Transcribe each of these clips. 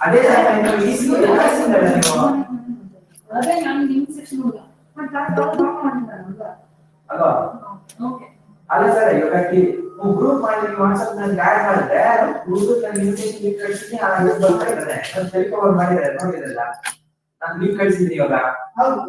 ಅದೇ ಈಸಿ ಅದೇ ನಾನು ನಿಮ್ಮ ಸೆಕ್ಷನ್ ಅಲ್ವಾ ಅಲ್ಲ ಸರ್ ಇವಾಗ ಗ್ರೂಪ್ ಮಾಡಿ ವಾಟ್ಸ್ಆಪ್ ನಲ್ಲಿ ಆಡ್ ಮಾಡಿದ್ರೆ ಗ್ರೂಪ್ ನಲ್ಲಿ ಇನ್ವಿಟೇಷನ್ ಕಳಿಸಿ ಆ ಬರ್ತಾ ಇದ್ದಾರೆ ನಾನು ಟೆಲಿಕಾಲ್ ಮಾಡಿದ್ದಾರೆ ನೋಡಿದ್ರಲ್ಲ ನಾನು ಲಿಂಕ್ ಕಳಿಸಿದ್ದೀನಿ ಇವಾಗ ಹೌದು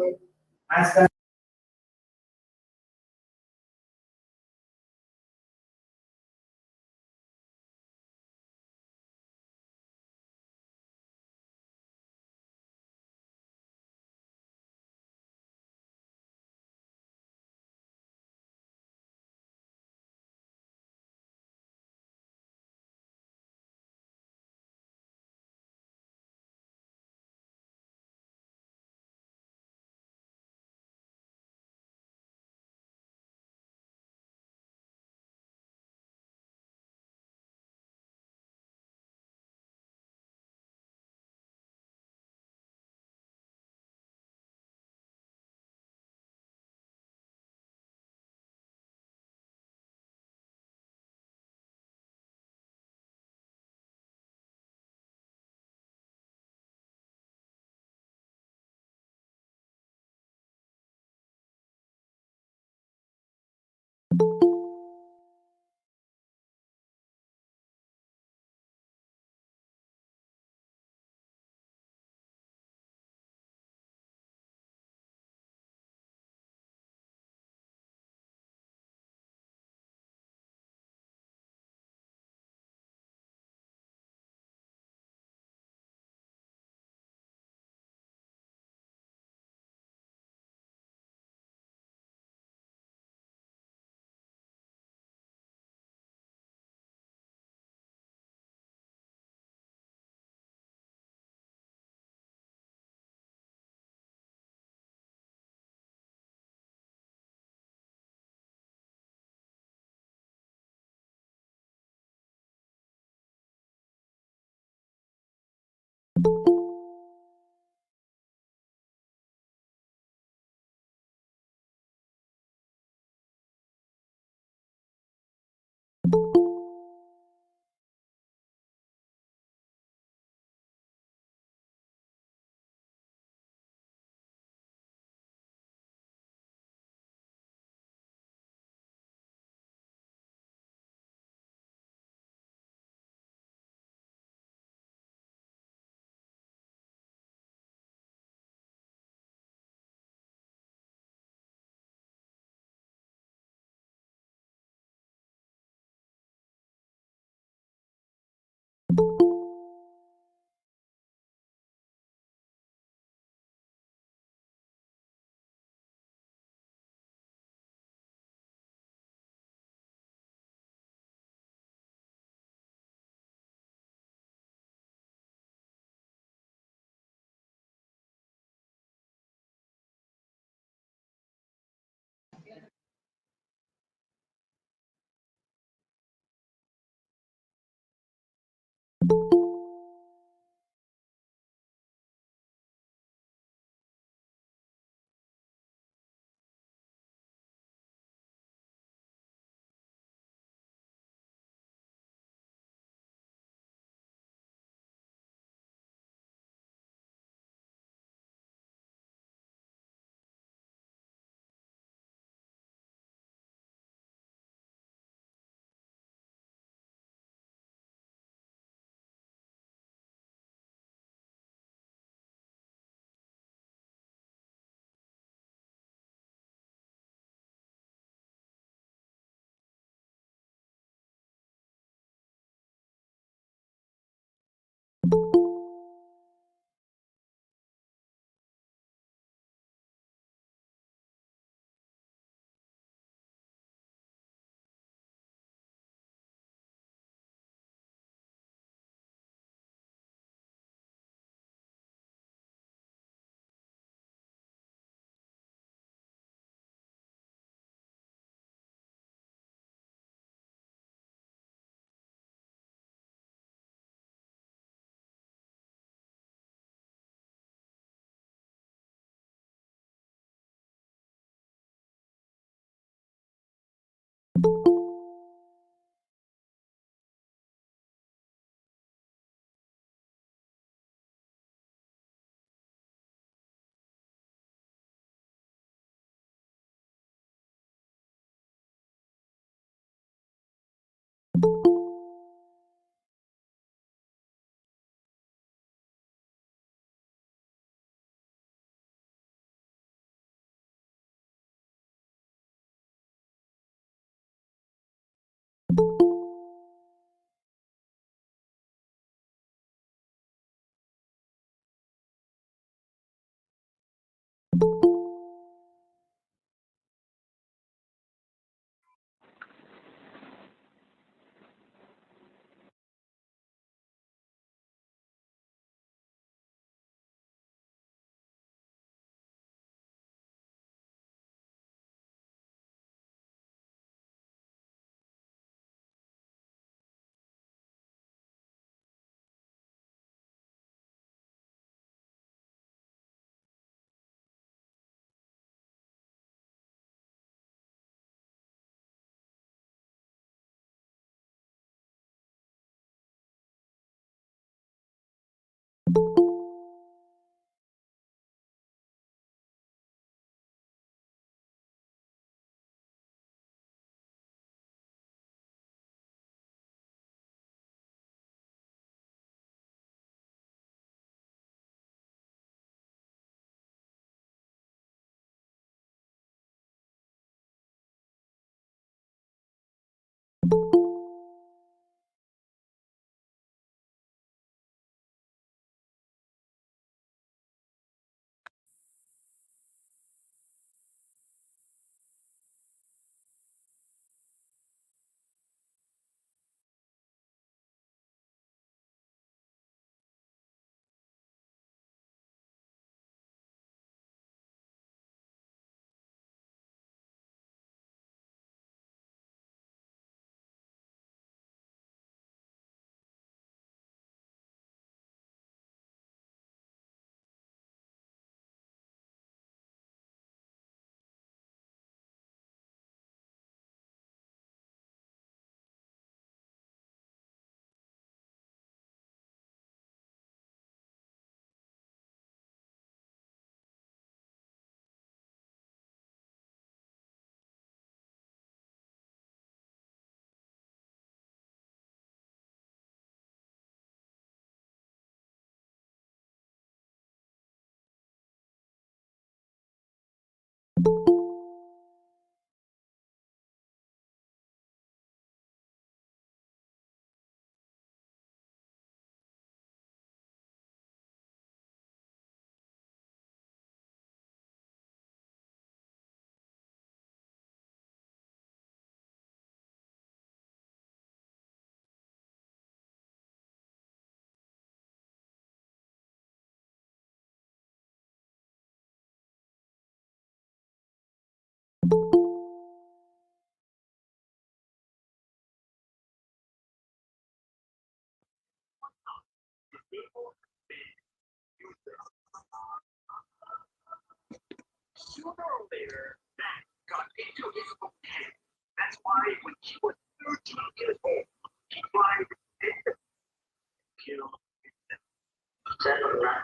Saya pernah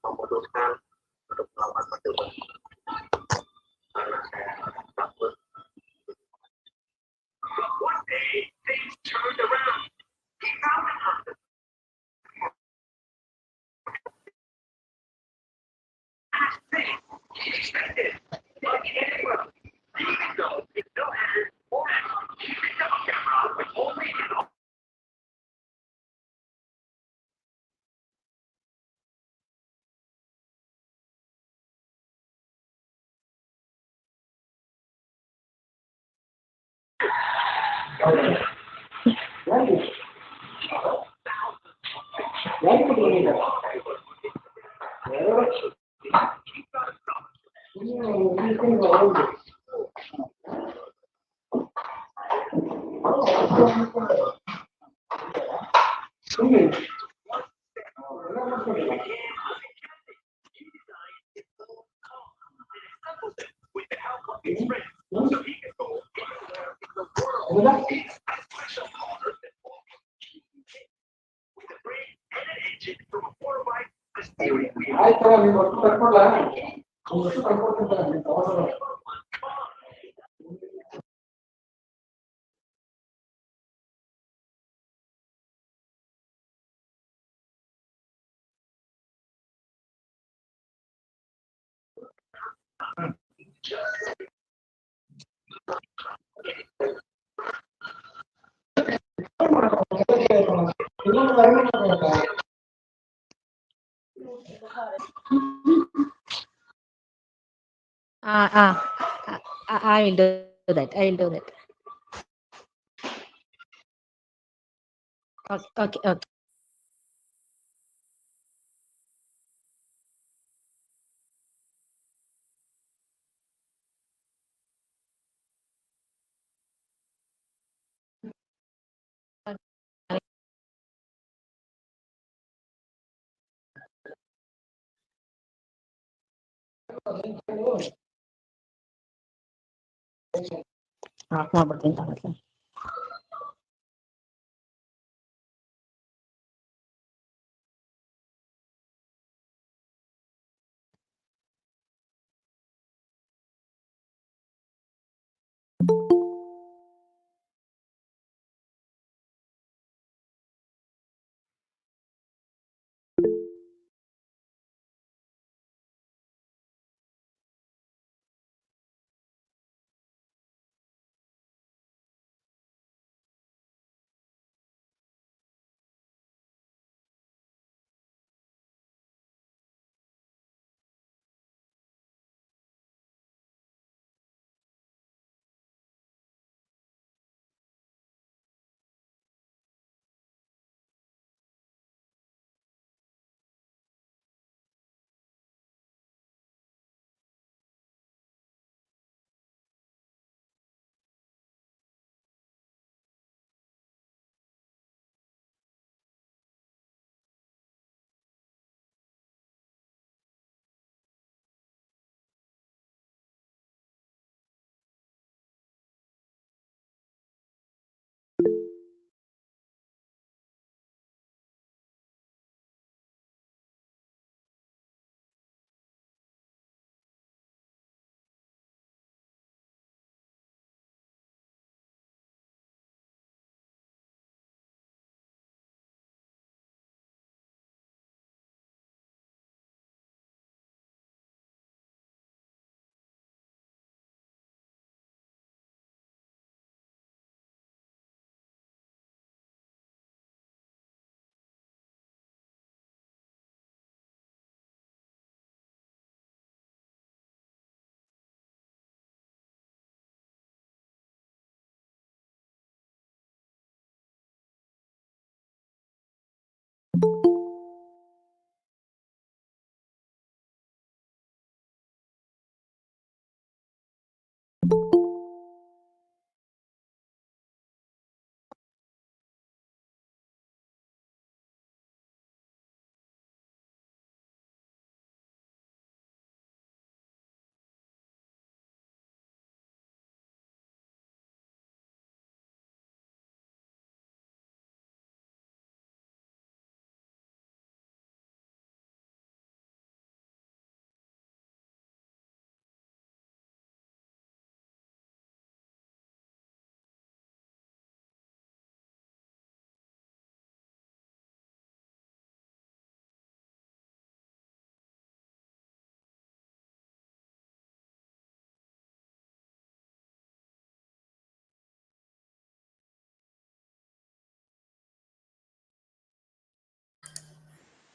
memutuskan untuk melakukan percobaan karena saya takut. I will do that. I will do that. Okay. Aku bertindak lagi.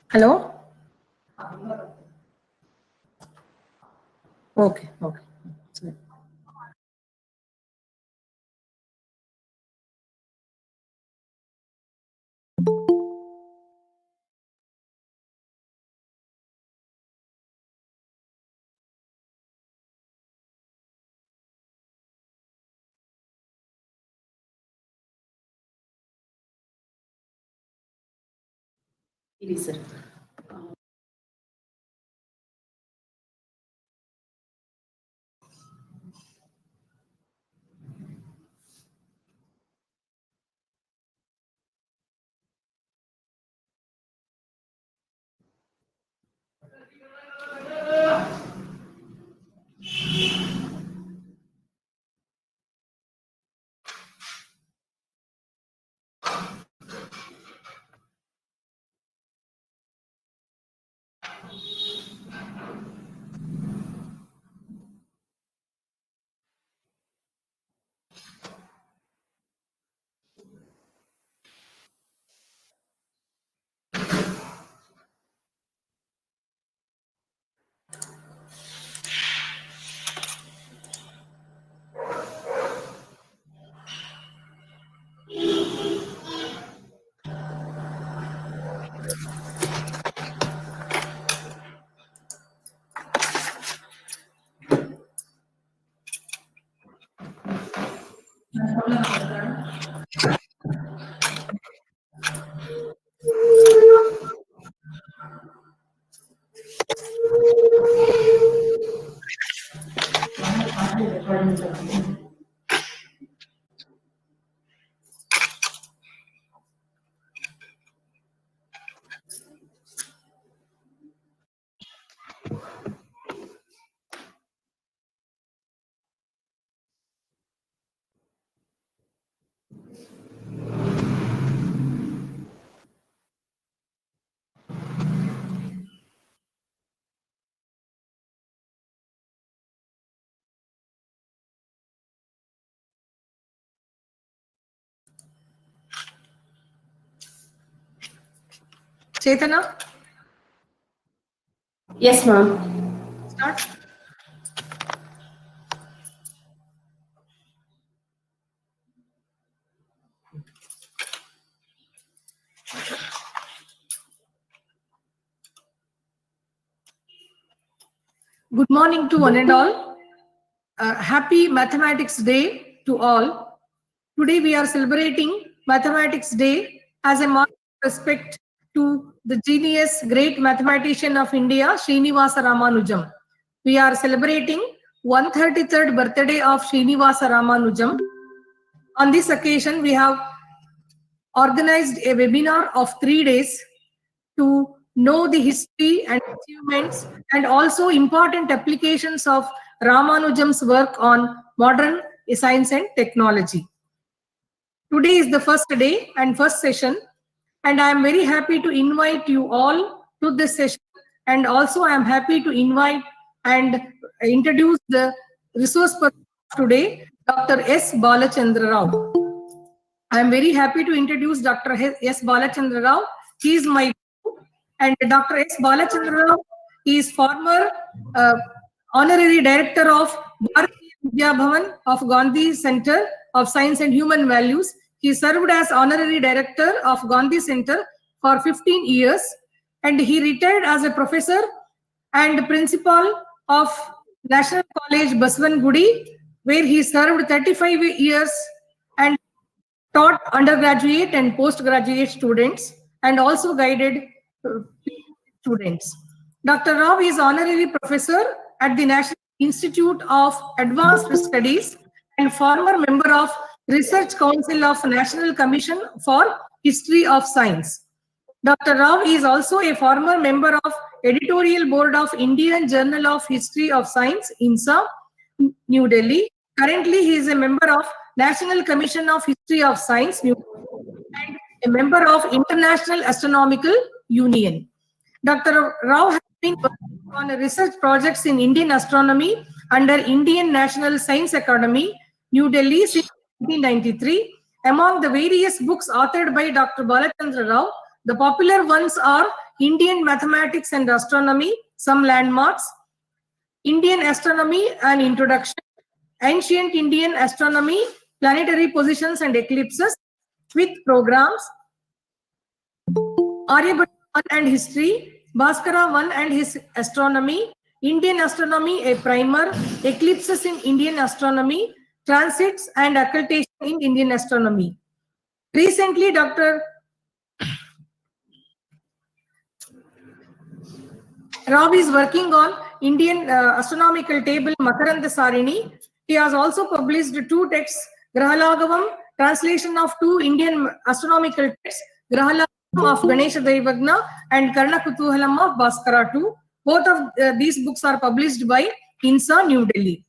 Hello? Okay, okay. Sorry. It is, sir. Chaitanya, Yes, ma'am. start. Good morning to one and all. Happy Mathematics Day to all. Today we are celebrating Mathematics Day as a mark of respect to the genius, great mathematician of India, Srinivasa Ramanujan. We are celebrating 133rd birthday of Srinivasa Ramanujan. On this occasion, we have organized a webinar of 3 days to know the history and achievements and also important applications of Ramanujan's work on modern science and technology. Today is the first day and first session, and I am very happy to invite you all to this session, and also I am happy to invite and introduce the resource person today, Dr. S. Balachandra Rao. I am very happy to introduce Dr. S. Balachandra Rao. He is my guru, and Dr. S. Balachandra Rao is former honorary director of Vijaya Bhavan of Gandhi Center of Science and Human Values. He served as honorary director of Gandhi Center for 15 years, and he retired as a professor and principal of National College Basavanagudi, where he served 35 years and taught undergraduate and postgraduate students and also guided students. Dr. Rao is honorary professor at the National Institute of Advanced Studies and former member of Research Council of National Commission for History of Science. Dr. Rao is also a former member of editorial board of Indian Journal of History of Science, INSA, New Delhi. Currently, he is a member of National Commission of History of Science, New Delhi, and a member of International Astronomical Union. Dr. Rao has been working on research projects in Indian astronomy under Indian National Science Academy, New Delhi since 1993. Among the various books authored by Dr. Balachandra Rao, the popular ones are Indian Mathematics and Astronomy, Some Landmarks, Indian Astronomy, An Introduction, Ancient Indian Astronomy, Planetary Positions and Eclipses, with programs, Aryabhatta 1 and History, Bhaskara 1 and his Astronomy, Indian Astronomy, a Primer, Eclipses in Indian Astronomy, Transits and Occultation in Indian Astronomy. Recently, Dr. Rao is working on Indian astronomical table Makaranda Sarini. He has also published 2 texts, Grahalagavam, translation of 2 Indian astronomical texts, Grahalagavam of Ganesha Daivagna and Karna Kutuhalam of Bhaskara 2. Both of these books are published by INSA, New Delhi.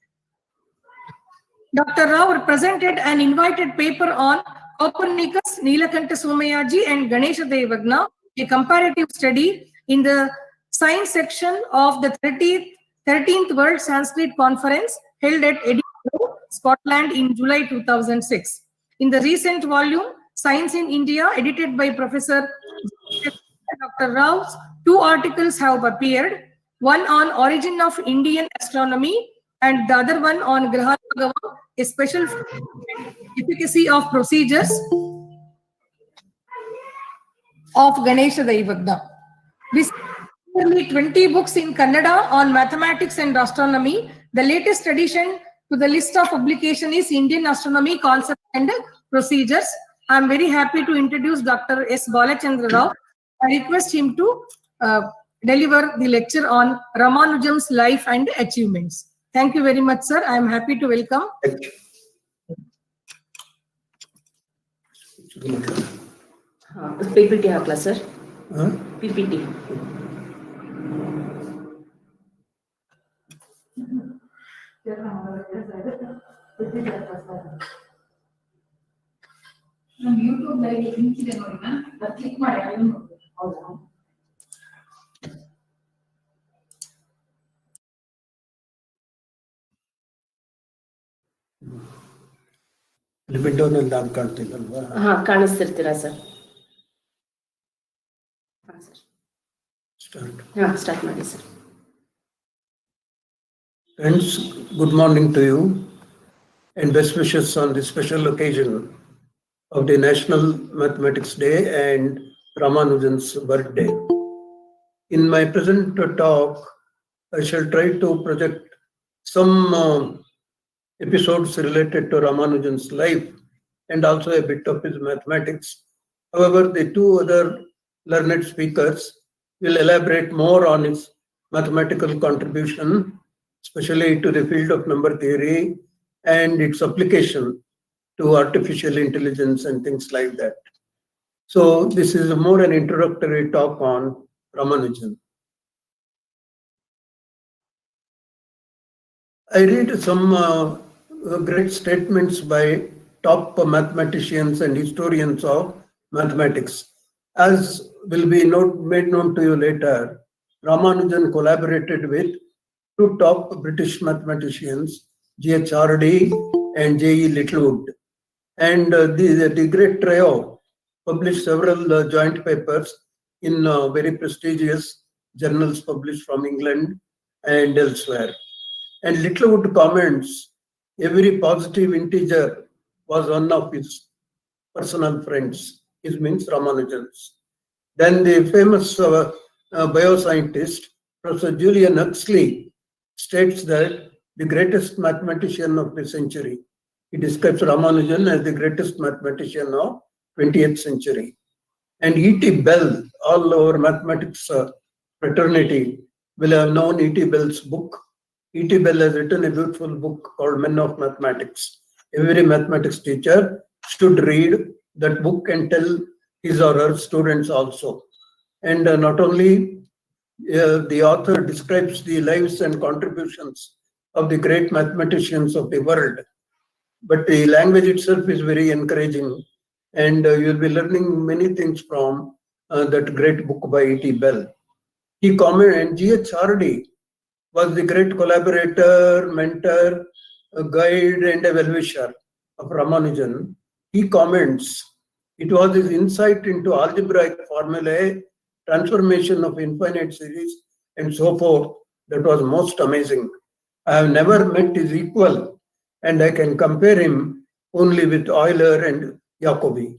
Dr. Rao presented an invited paper on Copernicus, Nilakanta Somayaji and Ganesha Daivagna, a comparative study in the science section of the 13th World Sanskrit Conference held at Edinburgh, Scotland in July 2006. In the recent volume, Science in India, edited by Professor Dr. Rao's, 2 articles have appeared, one on origin of Indian astronomy and the other one on Grahalagavam, a special efficacy of procedures of Ganesha Daivagna. This nearly 20 books in Kannada on mathematics and astronomy. The latest addition to the list of publication is Indian Astronomy Concepts and Procedures. I am very happy to introduce Dr. S. Balachandra Rao. I request him to deliver the lecture on Ramanujan's life and achievements. Thank you very much, sir. I am happy to welcome. PPT hakla sir. PPT. YouTube live link ಇದೆ ನೋಡಿ ma'am, ಅದು click ಮಾಡಿ ಅದನ್ನು ನೋಡಿ. ಹೌದಾ? ವಿಂಡೋನಲ್ಲಿ ನಾನು ಕಾಣ್ತಿಲ್ಲಲ್ವಾ? ಹಾ, ಕಾಣಿಸ್ತಿರ್ತೀರಾ sir? Start ಮಾಡಿ sir. Friends, good morning to you and best wishes on this special occasion of the National Mathematics Day and Ramanujan's birthday. In my present talk, I shall try to project some episodes related to Ramanujan's life and also a bit of his mathematics. However, the 2 other learned speakers will elaborate more on his mathematical contribution, especially to the field of number theory and its application to artificial intelligence and things like that. So this is more an introductory talk on Ramanujan. I read some great statements by top mathematicians and historians of mathematics. As will be made known to you later, Ramanujan collaborated with 2 top British mathematicians, G.H. Hardy and J.E. Littlewood. And the great trio published several joint papers in very prestigious journals published from England and elsewhere. And Littlewood comments, every positive integer was one of his personal friends. It means Ramanujan's. Then the famous bioscientist, Professor Julian Huxley, states that the greatest mathematician of the century. He describes Ramanujan as the greatest mathematician of 20th century. And E.T. Bell, all our mathematics fraternity will have known E.T. Bell's book. E.T. Bell has written a beautiful book called Men of Mathematics. Every mathematics teacher should read that book and tell his or her students also. And not only the author describes the lives and contributions of the great mathematicians of the world, but the language itself is very encouraging, and you'll be learning many things from that great book by E.T. Bell. He commented, and G.H. Hardy was the great collaborator, mentor, guide, and a well-wisher of Ramanujan. He comments, it was his insight into algebraic formulae transformation of infinite series and so forth, that was most amazing. I have never met his equal, and I can compare him only with Euler and Jacobi.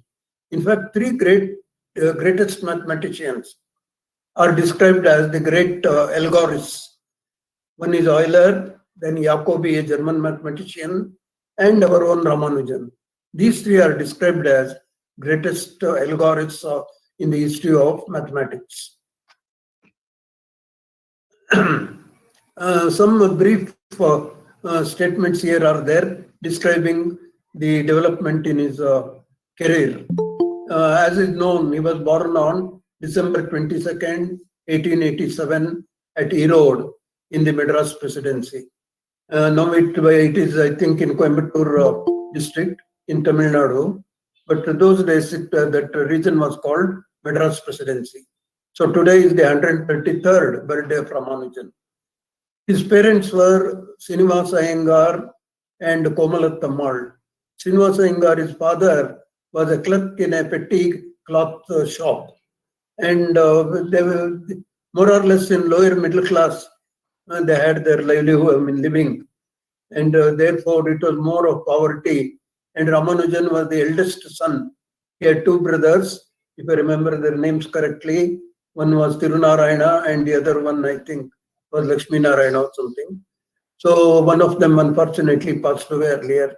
In fact, three greatest mathematicians are described as the great algorists. One is Euler, then Jacobi, a German mathematician, and our own Ramanujan. These three are described as greatest algorists in the history of mathematics. Some brief statements here are there describing the development in his career. As is known, he was born on December 22nd, 1887 at Erode in the Madras Presidency. Now it is, I think, in Coimbatore district in Tamil Nadu, but those days that region was called Madras Presidency. So today is the 133rd birthday of Ramanujan. His parents were Srinivasa Iyengar and Komalatammal. Srinivasa Iyengar, his father, was a clerk in a petty cloth shop, and they were more or less in lower middle class. They had their livelihood, living, and therefore it was more of poverty. And Ramanujan was the eldest son. He had two brothers, if I remember their names correctly. One was Tirunarayana, and the other one, I think, was Lakshmi Narayana or something. So one of them unfortunately passed away earlier.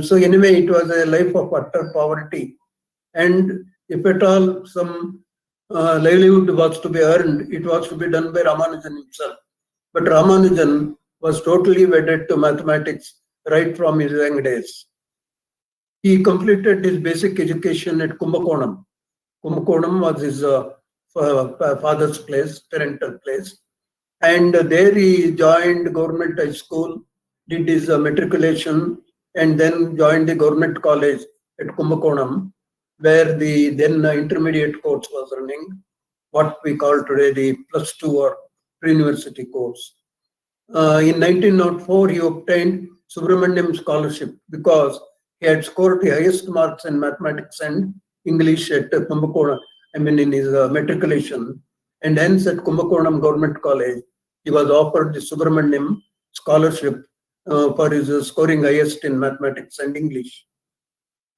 So anyway, it was a life of utter poverty. And if at all some livelihood was to be earned, it was to be done by Ramanujan himself. But Ramanujan was totally wedded to mathematics right from his young days. He completed his basic education at Kumbakonam. Kumbakonam was his father's place, parental place. And there he joined government high school, did his matriculation, and then joined the government college at Kumbakonam, where the then intermediate course was running, what we call today the +2 or pre-university course. In 1904, he obtained Subramaniam Scholarship because he had scored the highest marks in mathematics and English at Kumbakonam, in his matriculation. And hence at Kumbakonam Government College, he was offered the Subramaniam Scholarship for his scoring highest in mathematics and English.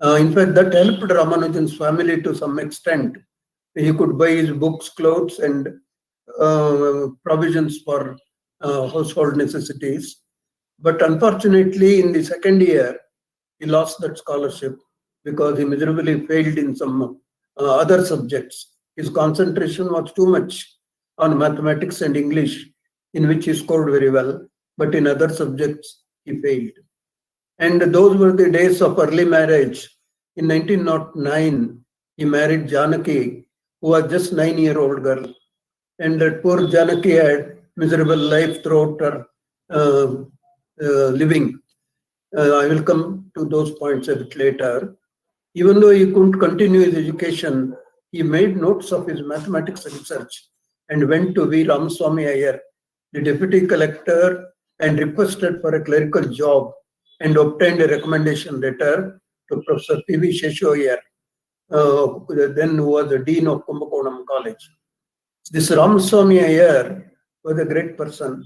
In fact, that helped Ramanujan's family to some extent. He could buy his books, clothes, and provisions for household necessities. But unfortunately, in the second year, he lost that scholarship because he miserably failed in some other subjects. His concentration was too much on mathematics and English, in which he scored very well, but in other subjects, he failed. And those were the days of early marriage. In 1909, he married Janaki, who was just 9-year-old girl. And that poor Janaki had miserable life throughout her living. I will come to those points a bit later. Even though he couldn't continue his education, he made notes of his mathematics research and went to V. Ramaswamy Iyer, the deputy collector, and requested for a clerical job and obtained a recommendation letter to Professor P.V. Sheshu Iyer, then who was the dean of Kumbakonam College. This Ramaswamy Iyer was a great person.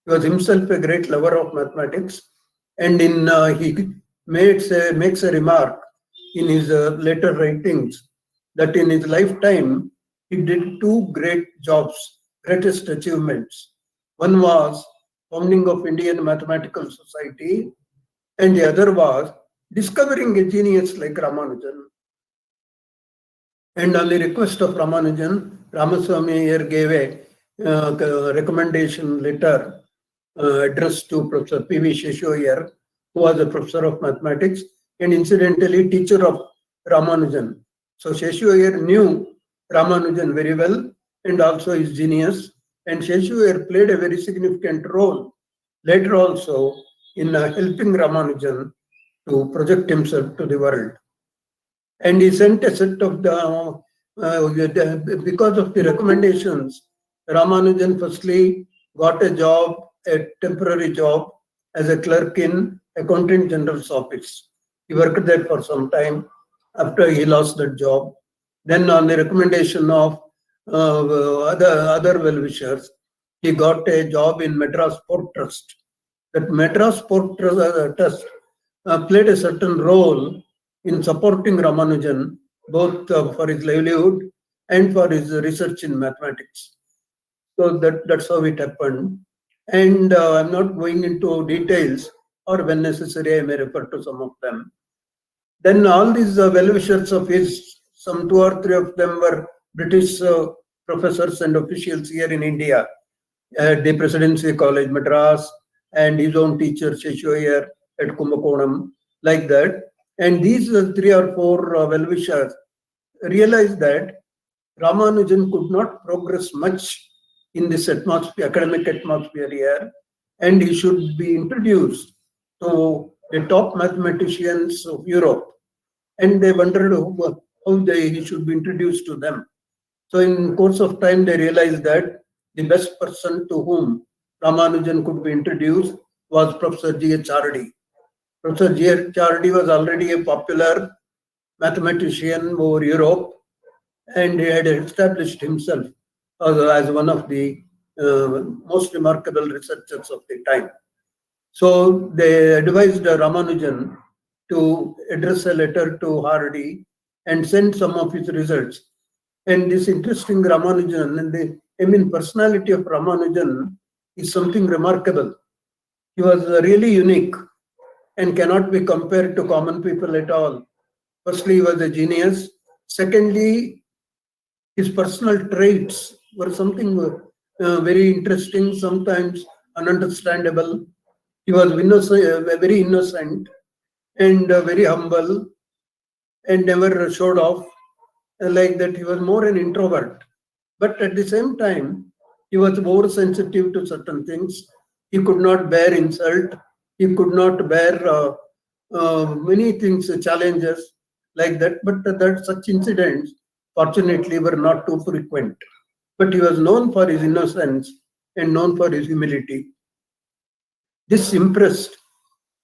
He was himself a great lover of mathematics, and he makes a remark in his later writings that in his lifetime he did two great jobs, greatest achievements. One was founding of Indian Mathematical Society, and the other was discovering a genius like Ramanujan. And on the request of Ramanujan, Ramaswamy Iyer gave a recommendation letter addressed to Professor P.V. Sheshu Iyer, who was a professor of mathematics and incidentally teacher of Ramanujan. So Sheshu Iyer knew Ramanujan very well and also his genius, and Sheshu Iyer played a very significant role later also in helping Ramanujan to project himself to the world. And he sent a set of because of the recommendations, Ramanujan firstly got a temporary job as a clerk in Accountant General's office. He worked there for some time after he lost that job. Then on the recommendation of other well-wishers, he got a job in Madras Port Trust. That Madras Port Trust played a certain role in supporting Ramanujan, both for his livelihood and for his research in mathematics. So that's how it happened. And I'm not going into details, or when necessary, I may refer to some of them. Then all these well-wishers of his, some 2 or 3 of them were British professors and officials here in India, at the Presidency College, Madras, and his own teacher, Sheshoyer at Kumbakonam, like that. And these 3 or 4 well-wishers realized that Ramanujan could not progress much in this atmosphere, academic atmosphere here, and he should be introduced to the top mathematicians of Europe. And they wondered how he should be introduced to them. So in course of time, they realized that the best person to whom Ramanujan could be introduced was Professor G.H. Hardy. Professor G.H. Hardy was already a popular mathematician over Europe, and he had established himself as one of the most remarkable researchers of the time. So they advised Ramanujan to address a letter to Hardy and send some of his results. And this interesting Ramanujan, and the personality of Ramanujan is something remarkable. He was really unique and cannot be compared to common people at all. Firstly, he was a genius. Secondly, his personal traits were something very interesting, sometimes ununderstandable. He was very innocent and very humble and never showed off like that. He was more an introvert. But at the same time, he was more sensitive to certain things. He could not bear insult. He could not bear many things, challenges like that. But such incidents, fortunately, were not too frequent. But he was known for his innocence and known for his humility. This impressed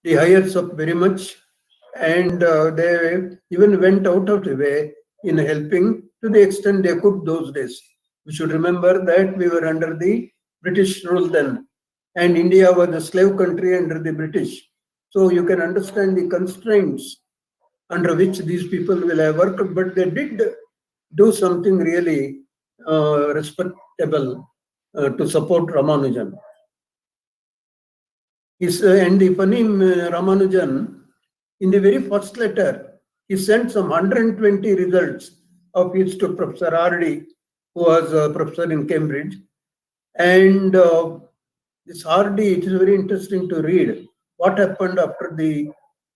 the higher up very much, and they even went out of the way in helping to the extent they could those days. We should remember that we were under the British rule then, and India was a slave country under the British. So you can understand the constraints under which these people will have worked, but they did do something really respectable to support Ramanujan. And the funny Ramanujan, in the very first letter, he sent some 120 results of his to Professor Hardy, who was a professor in Cambridge. And this Hardy, it is very interesting to read what happened after the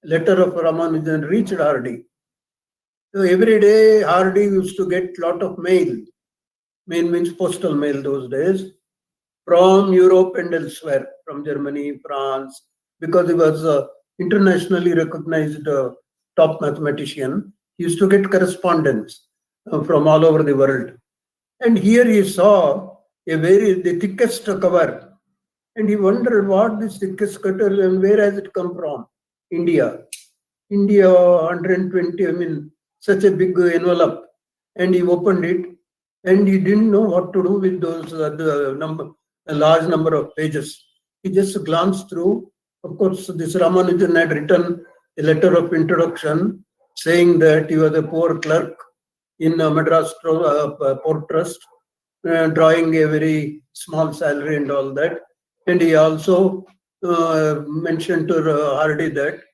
letter of Ramanujan reached Hardy. So every day Hardy used to get a lot of mail. Mail means postal mail those days, from Europe and elsewhere, from Germany, France, because he was internationally recognized top mathematician. He used to get correspondence from all over the world. And here he saw the thickest cover, and he wondered what this thickest cover and where has it come from? India. India, 120, such a big envelope. And he opened it, and he didn't know what to do with those a large number of pages. He just glanced through. Of course, this Ramanujan had written a letter of introduction saying that he was a poor clerk in Madras Port Trust, drawing a very small salary and all that. And he also mentioned to Hardy that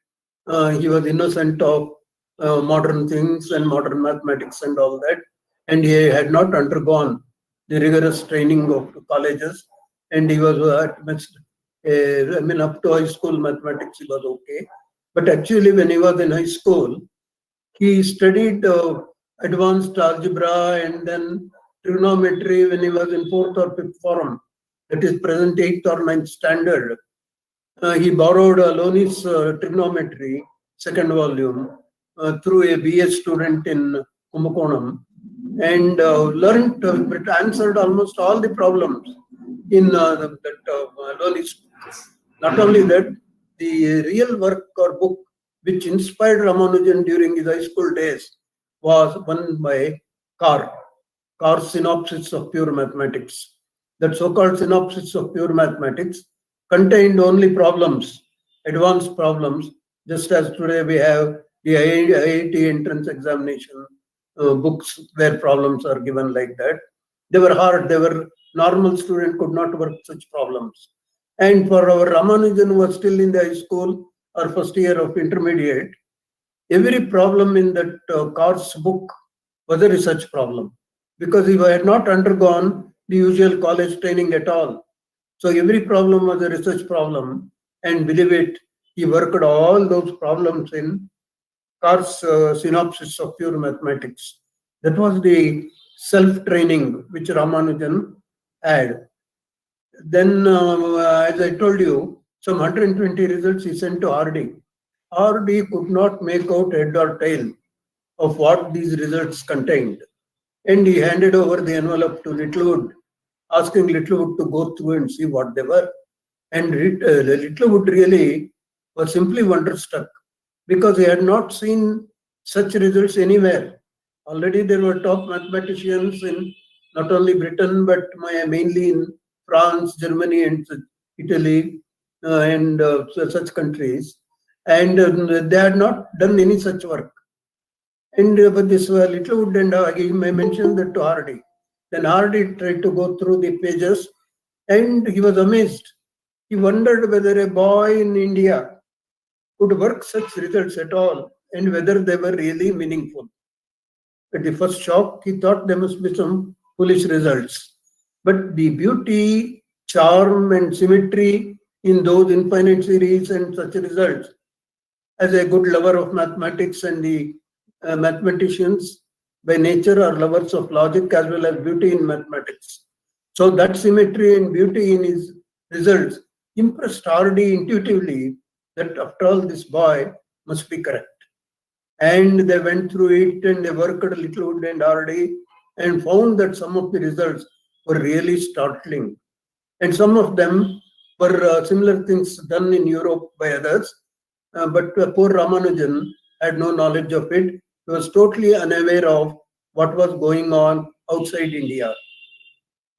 he was innocent of modern things and modern mathematics and all that. And he had not undergone the rigorous training of colleges. And he was up to high school mathematics, he was okay. But actually, when he was in high school, he studied advanced algebra and then trigonometry when he was in 4th or 5th form, that is present 8th or 9th standard. He borrowed Loney's trigonometry, 2nd volume, through a BA student in Kumbakonam, and learned, answered almost all the problems in Loney's. Not only that, the real work or book which inspired Ramanujan during his high school days was one by Carr Carr's synopsis of pure mathematics. That so-called synopsis of pure mathematics contained only problems, advanced problems, just as today we have the IIT entrance examination books where problems are given like that. They were hard, they were normal student could not work such problems. And for our Ramanujan who was still in the high school or first year of intermediate, every problem in that Carr's book was a research problem, because he had not undergone the usual college training at all. So every problem was a research problem, and believe it, he worked all those problems in Carr's synopsis of pure mathematics. That was the self-training which Ramanujan had. Then, as I told you, some 120 results he sent to RD. RD could not make out head or tail of what these results contained. And he handed over the envelope to Littlewood, asking Littlewood to go through and see what they were. And Littlewood really was simply wonderstruck, because he had not seen such results anywhere. Already there were top mathematicians in not only Britain, but mainly in France, Germany, and Italy, and such countries. And they had not done any such work. And but this Littlewood, and I mentioned that to RD. Then RD tried to go through the pages, and he was amazed. He wondered whether a boy in India could work such results at all, and whether they were really meaningful. At the first shock, he thought there must be some foolish results. But the beauty, charm, and symmetry in those infinite series and such results, as a good lover of mathematics, and the mathematicians by nature are lovers of logic as well as beauty in mathematics. So that symmetry and beauty in his results impressed RD intuitively that after all this boy must be correct. And they went through it, and they worked a Littlewood and RD, and found that some of the results were really startling. And some of them were similar things done in Europe by others. But poor Ramanujan had no knowledge of it. He was totally unaware of what was going on outside India,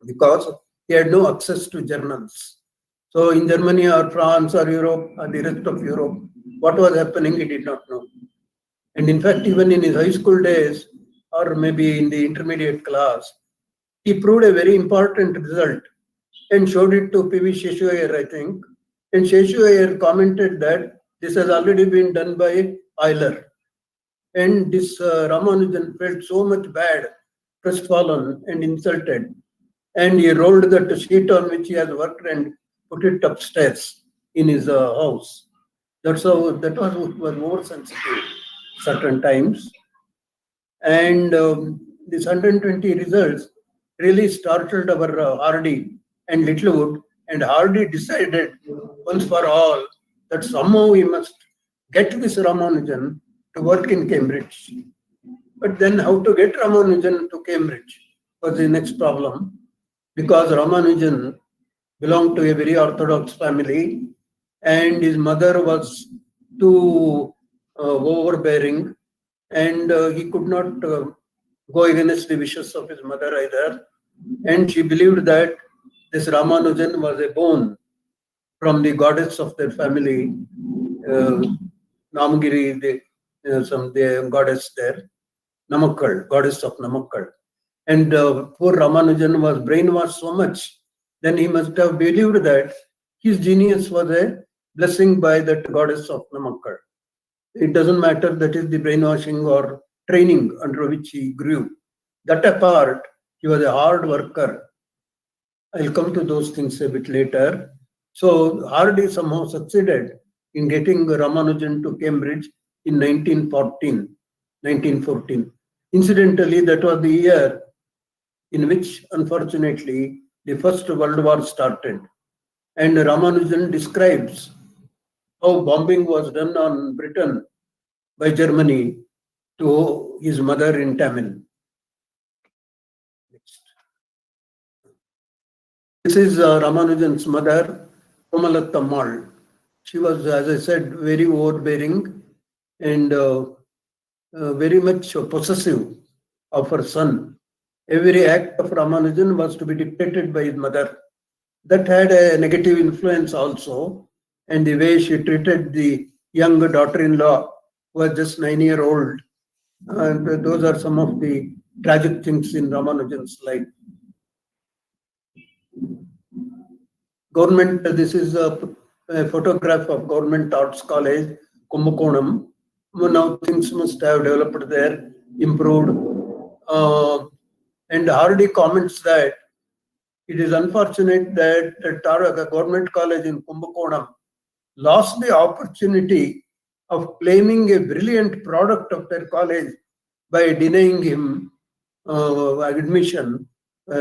because he had no access to journals. So in Germany or France or Europe or the rest of Europe, what was happening, he did not know. And in fact, even in his high school days, or maybe in the intermediate class, he proved a very important result and showed it to P.V. Sheshu, I think. And Sheshu commented that this has already been done by Euler. And this Ramanujan felt so much bad, crestfallen and insulted. And he rolled that sheet on which he has worked and put it upstairs in his house. That's how that was more sensitive certain times. And these 120 results really startled our RD and Littlewood, and RD decided once for all that somehow we must get this Ramanujan to work in Cambridge. But then how to get Ramanujan to Cambridge was the next problem, because Ramanujan belonged to a very orthodox family, and his mother was too overbearing, and he could not go against the wishes of his mother either. And she believed that this Ramanujan was a boon from the goddess of their family, Namgiri, the goddess there, Namakkal, goddess of Namakkal. And poor Ramanujan was brainwashed so much, then he must have believed that his genius was a blessing by that goddess of Namakkal. It doesn't matter that is the brainwashing or training under which he grew. That apart, he was a hard worker. I'll come to those things a bit later. So RD somehow succeeded in getting Ramanujan to Cambridge in 1914. Incidentally, that was the year in which, unfortunately, the First World War started. And Ramanujan describes how bombing was done on Britain by Germany to his mother in Tamil. Next. This is Ramanujan's mother, Komalatammal. She was, as I said, very overbearing and very much possessive of her son. Every act of Ramanujan was to be dictated by his mother. That had a negative influence also, and the way she treated the young daughter-in-law who was just 9-year-old. And those are some of the tragic things in Ramanujan's life. Government, this is a photograph of Government Arts College, Kumbakonam. Now things must have developed there, improved. And Hardy comments that it is unfortunate that the government college in Kumbakonam lost the opportunity of claiming a brilliant product of their college by denying him admission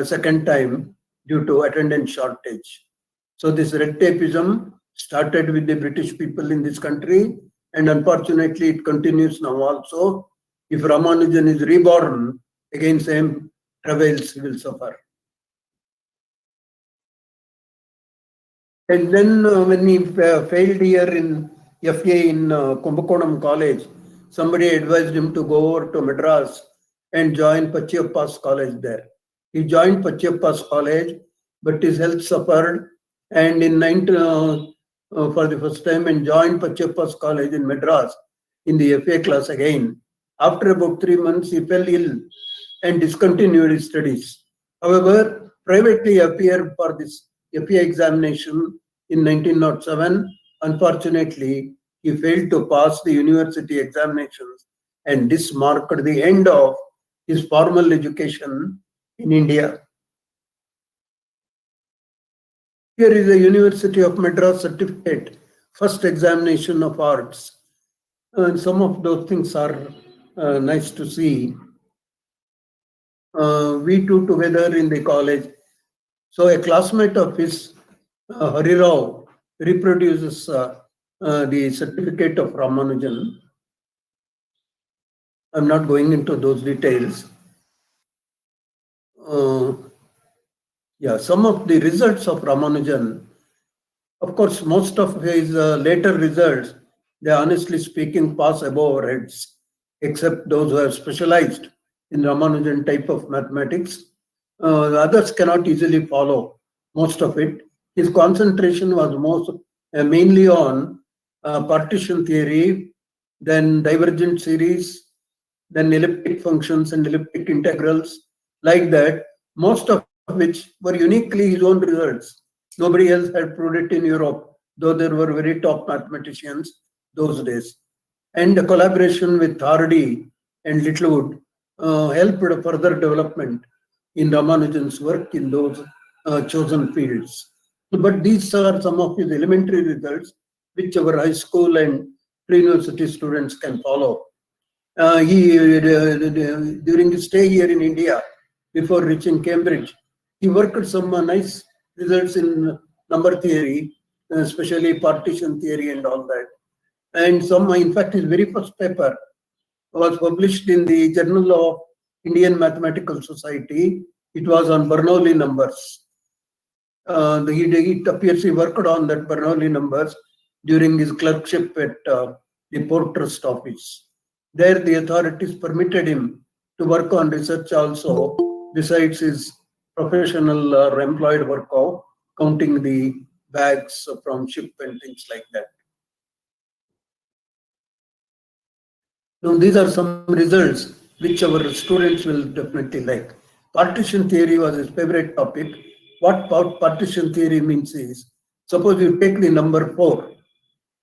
second time due to attendance shortage. So this red tapeism started with the British people in this country, and unfortunately it continues now also. If Ramanujan is reborn, again same travails he will suffer. And then when he failed here in FA in Kumbakonam College, somebody advised him to go over to Madras and join Pachiyappa's college there. He joined Pachiyappa's college, but his health suffered, and in for the first time and joined Pachiyappa's college in Madras in the FA class again. After about 3 months, he fell ill and discontinued his studies. However, privately appeared for this FA examination in 1907. Unfortunately, he failed to pass the university examinations, and this marked the end of his formal education in India. Here is a University of Madras certificate, first examination of arts. And some of those things are nice to see. We two together in the college. So a classmate of his, Hari Rao, reproduces the certificate of Ramanujan. I'm not going into those details. Some of the results of Ramanujan, of course, most of his later results, they honestly speaking pass above our heads, except those who have specialized in Ramanujan type of mathematics. The others cannot easily follow most of it. His concentration was mainly on partition theory, then divergent series, then elliptic functions and elliptic integrals, like that, most of which were uniquely his own results. Nobody else had proved it in Europe, though there were very top mathematicians those days. And the collaboration with Hardy and Littlewood helped further development in Ramanujan's work in those chosen fields. But these are some of his elementary results, which our high school and pre-university students can follow. During his stay here in India, before reaching Cambridge, he worked some nice results in number theory, especially partition theory and all that. And in fact, his very first paper was published in the Journal of Indian Mathematical Society. It was on Bernoulli numbers. It appears he worked on that Bernoulli numbers during his clerkship at the Port Trust office. There, the authorities permitted him to work on research also, besides his professional or employed work of counting the bags from ship and things like that. Now, these are some results which our students will definitely like. Partition theory was his favorite topic. What partition theory means is, suppose you take the number 4.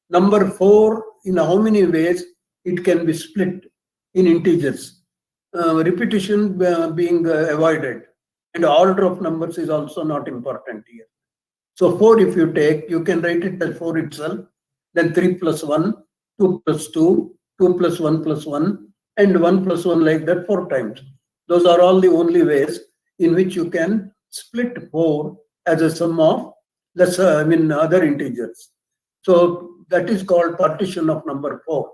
Number 4, in how many ways it can be split in integers. Repetition being avoided, and order of numbers is also not important here. So 4, if you take, you can write it as 4 itself, then 3 plus 1, 2 plus 2, 2 plus 1 plus 1, and 1 plus 1 like that 4 times. Those are all the only ways in which you can split 4 as a sum of other integers. So that is called partition of number 4.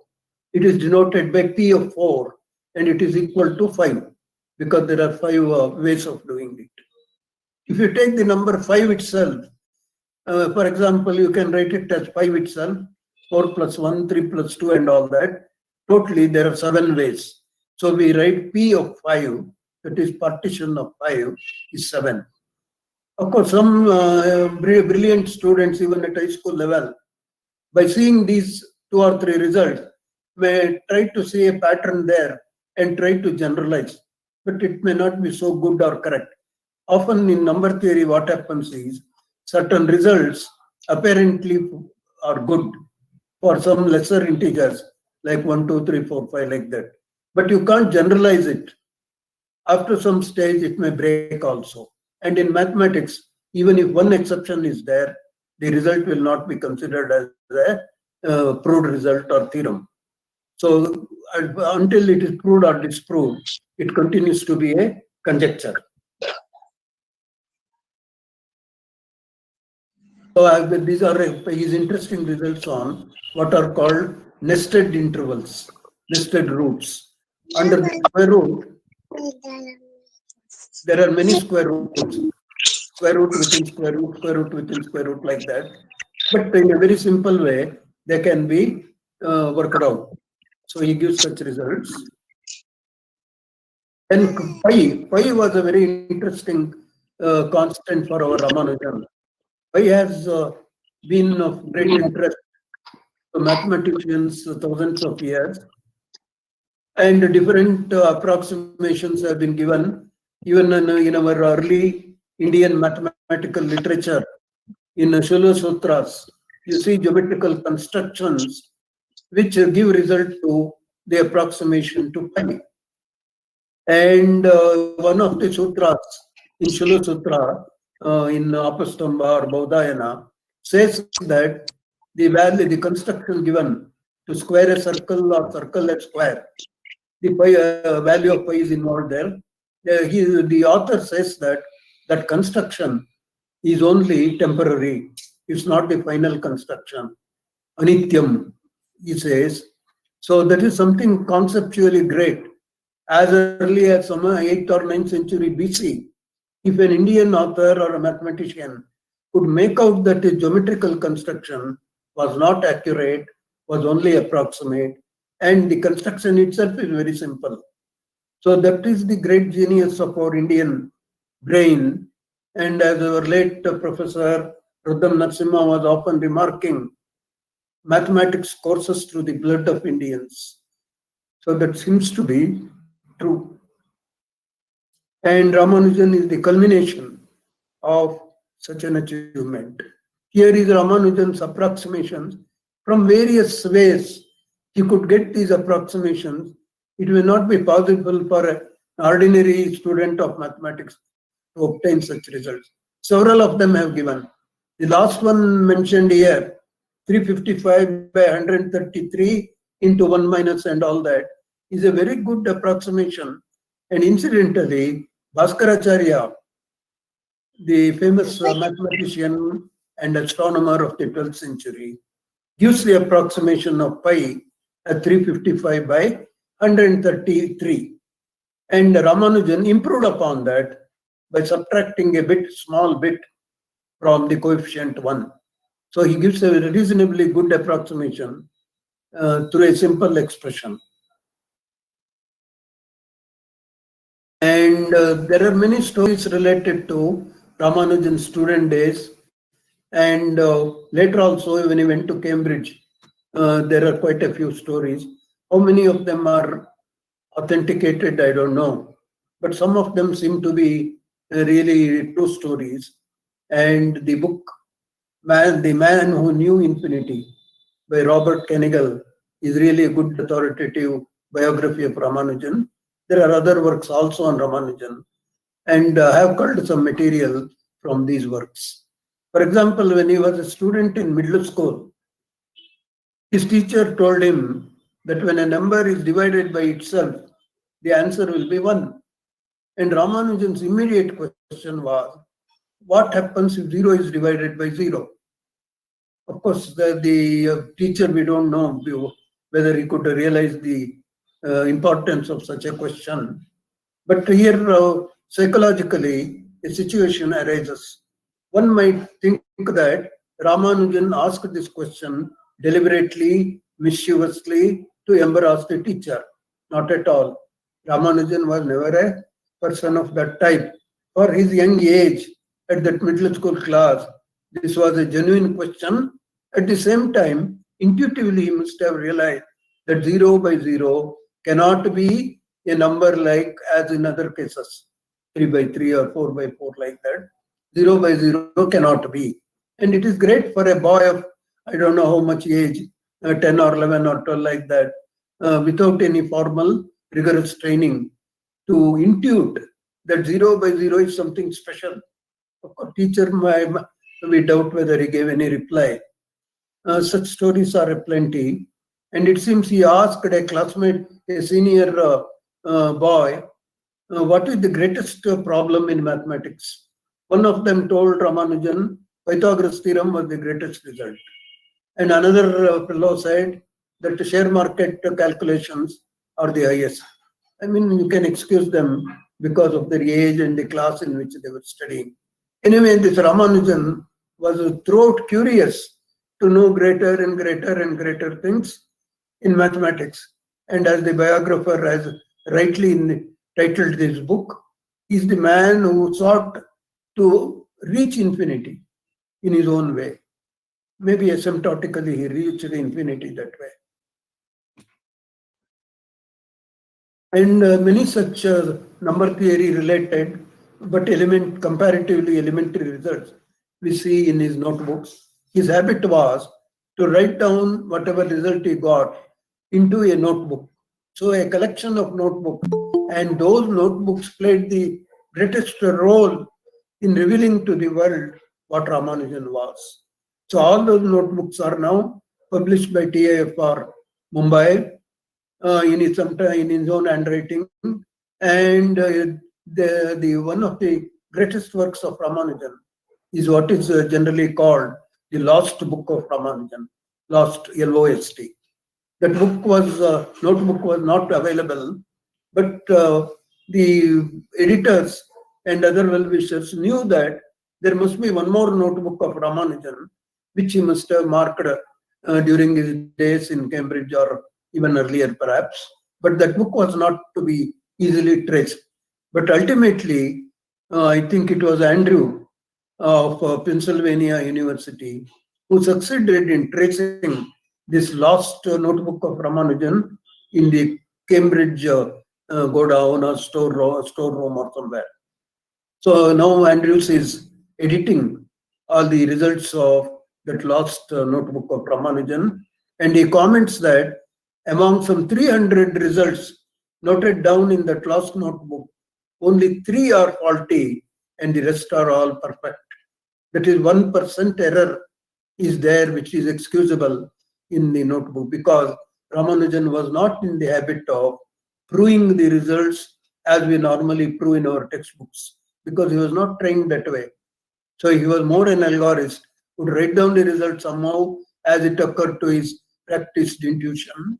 It is denoted by P of 4, and it is equal to 5, because there are 5 ways of doing it. If you take the number 5 itself, for example, you can write it as 5 itself, 4 plus 1, 3 plus 2, and all that. Totally, there are 7 ways. So we write P of 5 that is partition of 5, is 7. Of course, some brilliant students, even at high school level, by seeing these 2 or 3 results, may try to see a pattern there and try to generalize, but it may not be so good or correct. Often in number theory, what happens is certain results apparently are good for some lesser integers like 1, 2, 3, 4, 5, like that. But you can't generalize it. After some stage, it may break also. And in mathematics, even if one exception is there, the result will not be considered as a proved result or theorem. So until it is proved or disproved, it continues to be a conjecture. So these are his interesting results on what are called nested intervals, nested roots. Under the square root, there are many square roots. Square root within square root, square root within square root, like that. But in a very simple way, they can be worked out. So he gives such results. And pi was a very interesting constant for our Ramanujan. Pi has been of great interest to mathematicians thousands of years, and different approximations have been given even in our early Indian mathematical literature. In Shula Sutras, you see geometrical constructions which give result to the approximation to pi. And one of the sutras in Shula Sutra, in Apastamba or Baudhayana, says that the value, the construction given to square a circle or circle a square, the pi, value of pi is involved there. The author says that that construction is only temporary. It's not the final construction. Anityam, he says. So that is something conceptually great. As early as some 8th or 9th century BC, if an Indian author or a mathematician could make out that a geometrical construction was not accurate, was only approximate, and the construction itself is very simple. So that is the great genius of our Indian brain. And as our late Professor Ruddam Narasimha was often remarking, mathematics courses through the blood of Indians. So that seems to be true. And Ramanujan is the culmination of such an achievement. Here is Ramanujan's approximations. From various ways, he could get these approximations. It will not be possible for an ordinary student of mathematics to obtain such results. Several of them have given. The last one mentioned here, 355 by 133 into 1 minus and all that, is a very good approximation. And incidentally, Bhaskaracharya, the famous mathematician and astronomer of the 12th century, gives the approximation of pi at 355 by 133. And Ramanujan improved upon that by subtracting a bit, small bit from the coefficient 1. So he gives a reasonably good approximation through a simple expression. And there are many stories related to Ramanujan's student days. And later also, when he went to Cambridge, there are quite a few stories. How many of them are authenticated, I don't know. But some of them seem to be really true stories. And the book, The Man Who Knew Infinity by Robert Kenigal is really a good authoritative biography of Ramanujan. There are other works also on Ramanujan, and I have culled some material from these works. For example, when he was a student in middle school, his teacher told him that when a number is divided by itself, the answer will be 1. And Ramanujan's immediate question was, what happens if 0 is divided by 0? Of course, the teacher, we don't know whether he could realize the importance of such a question. But here, psychologically, a situation arises. One might think that Ramanujan asked this question deliberately, mischievously to embarrass the teacher. Not at all. Ramanujan was never a person of that type, for his young age, at that middle school class, this was a genuine question. At the same time, intuitively, he must have realized that 0 by 0 cannot be a number like as in other cases, 3 by 3 or 4 by 4 like that. 0 by 0 cannot be. And it is great for a boy of, I don't know how much age, 10 or 11 or 12 like that, without any formal, rigorous training, to intuit that 0 by 0 is something special. Of course, teacher, we doubt whether he gave any reply. Such stories are plenty. And it seems he asked a classmate, a senior boy, what is the greatest problem in mathematics? One of them told Ramanujan, Pythagoras theorem was the greatest result. And another fellow said that the share market calculations are the highest. I mean, you can excuse them because of their age and the class in which they were studying. Anyway, this Ramanujan was throughout curious to know greater and greater and greater things in mathematics. And as the biographer has rightly titled this book, is the man who sought to reach infinity in his own way. Maybe asymptotically he reached the infinity that way. And many such number theory related but comparatively elementary results we see in his notebooks. His habit was to write down whatever result he got into a notebook. So a collection of notebooks, and those notebooks played the greatest role in revealing to the world what Ramanujan was. So all those notebooks are now published by TIFR Mumbai in his own handwriting, and the one of the greatest works of Ramanujan is what is generally called the Lost Book of Ramanujan, Lost, L-O-S-T. That book was notebook was not available, but the editors and other well-wishers knew that there must be one more notebook of Ramanujan, which he must have marked during his days in Cambridge or even earlier perhaps. But that book was not to be easily traced. But ultimately, I think it was Andrew of Pennsylvania University who succeeded in tracing this lost notebook of Ramanujan in the Cambridge godown or storeroom or somewhere. So now Andrews is editing all the results of that lost notebook of Ramanujan, and he comments that among some 300 results noted down in that lost notebook, only 3 are faulty and the rest are all perfect. That is 1% error is there, which is excusable in the notebook, because Ramanujan was not in the habit of proving the results as we normally prove in our textbooks, because he was not trained that way. So he was more an algorist, would write down the results somehow as it occurred to his practiced intuition,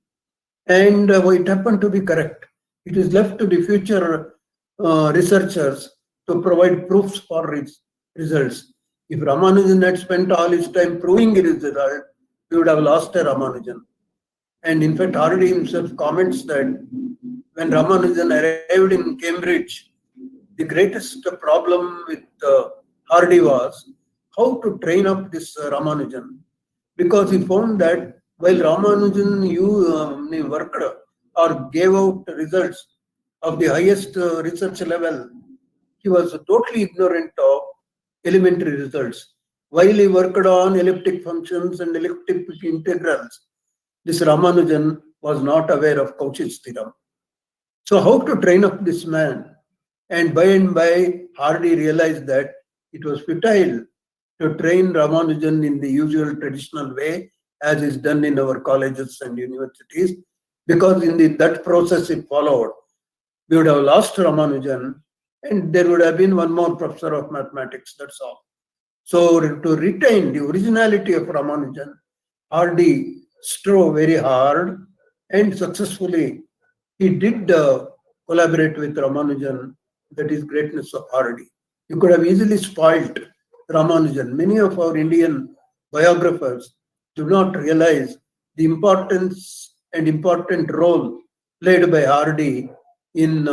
and it happened to be correct. It is left to the future researchers to provide proofs for his results. If Ramanujan had spent all his time proving his result, we would have lost a Ramanujan. And in fact, Hardy himself comments that when Ramanujan arrived in Cambridge, the greatest problem with Hardy was how to train up this Ramanujan, because he found that while Ramanujan worked or gave out results of the highest research level, he was totally ignorant of elementary results. While he worked on elliptic functions and elliptic integrals, this Ramanujan was not aware of Cauchy's theorem. So how to train up this man? And by, Hardy realized that it was futile to train Ramanujan in the usual traditional way, as is done in our colleges and universities, because in that process it followed, we would have lost Ramanujan and there would have been one more professor of mathematics, that's all. So to retain the originality of Ramanujan, Hardy strove very hard and successfully. He did collaborate with Ramanujan. That is greatness of Hardy. You could have easily spoilt Ramanujan. Many of our Indian biographers do not realize the importance and important role played by Hardy in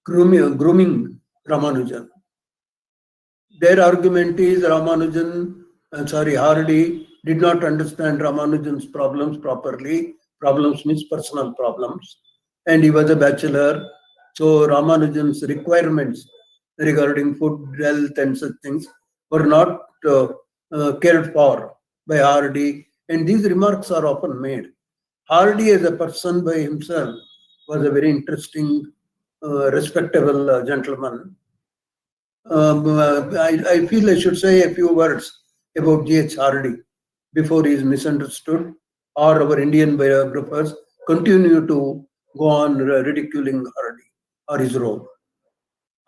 grooming Ramanujan. Their argument is Hardy did not understand Ramanujan's problems properly. Problems means personal problems. And he was a bachelor. So Ramanujan's requirements regarding food, health and such things were not cared for by Hardy. And these remarks are often made. Hardy as a person by himself was a very interesting, respectable gentleman. I feel I should say a few words about G.H. Hardy before he is misunderstood or our Indian biographers continue to go on ridiculing Hardy or his role.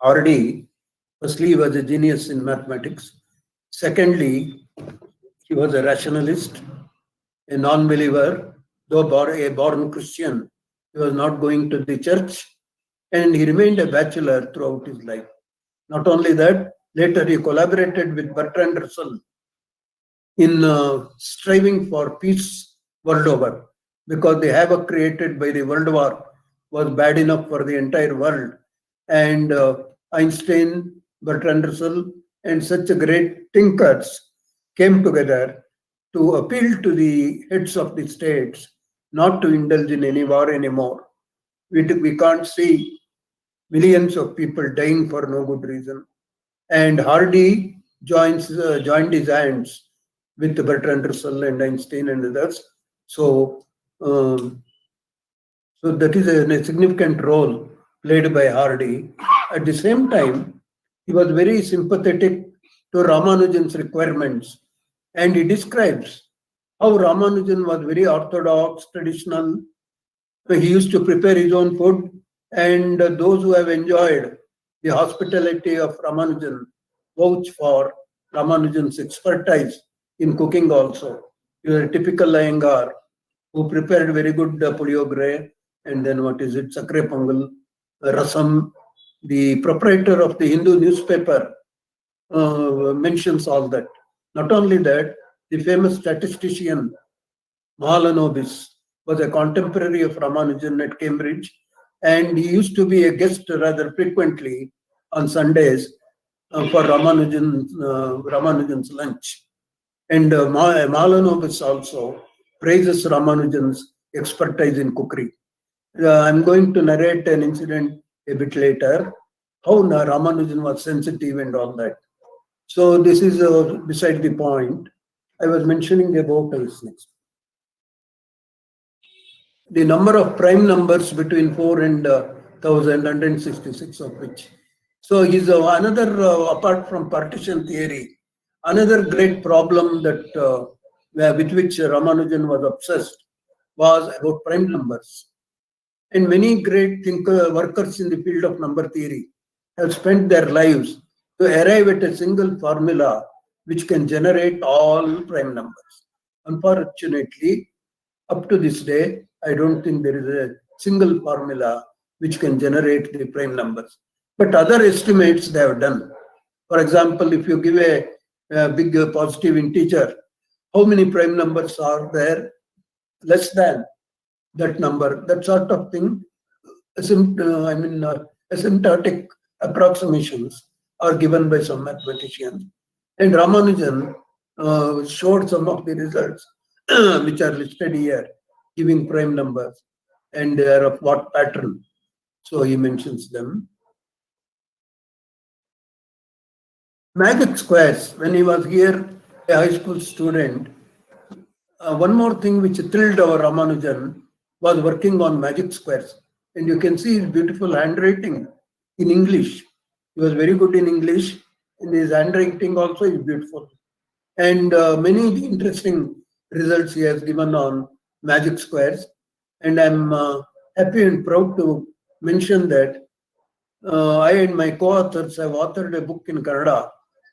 Hardy, firstly, was a genius in mathematics. Secondly, he was a rationalist, a non-believer, though a born Christian. He was not going to the church and he remained a bachelor throughout his life. Not only that, later he collaborated with Bertrand Russell in striving for peace world over, because the havoc created by the World War was bad enough for the entire world. And Einstein, Bertrand Russell, and such great thinkers came together to appeal to the heads of the states not to indulge in any war anymore. We can't see millions of people dying for no good reason. And Hardy joined his hands with Bertrand Russell and Einstein and others. So that is a significant role played by Hardy. At the same time, he was very sympathetic to Ramanujan's requirements. And he describes how Ramanujan was very orthodox, traditional. He used to prepare his own food. And those who have enjoyed the hospitality of Ramanujan vouch for Ramanujan's expertise in cooking also. He was a typical Iyengar who prepared very good puliyogre and then sakre pongal, rasam. The proprietor of the Hindu newspaper mentions all that. Not only that, the famous statistician Mahalanobis was a contemporary of Ramanujan at Cambridge, and he used to be a guest rather frequently on Sundays for Ramanujan's lunch. And Mahalanobis also praises Ramanujan's expertise in cookery. I'm going to narrate an incident a bit later, how Ramanujan was sensitive and all that. So this is beside the point. I was mentioning about this next. The number of prime numbers between 4 and 1,166 of which. So is another, apart from partition theory, another great problem that with which Ramanujan was obsessed was about prime numbers. And many great workers in the field of number theory have spent their lives to arrive at a single formula which can generate all prime numbers. Unfortunately, up to this day, I don't think there is a single formula which can generate the prime numbers. But other estimates they have done. For example, if you give a big positive integer, how many prime numbers are there less than that number? That sort of thing, asymptotic approximations are given by some mathematicians. And Ramanujan showed some of the results which are listed here, giving prime numbers, and they are of what pattern. So he mentions them. Magic squares, when he was here, a high school student, one more thing which thrilled our Ramanujan was working on magic squares. And you can see his beautiful handwriting in English. He was very good in English, and his handwriting also is beautiful. And many interesting results he has given on magic squares. And I'm happy and proud to mention that I and my co-authors have authored a book in Kannada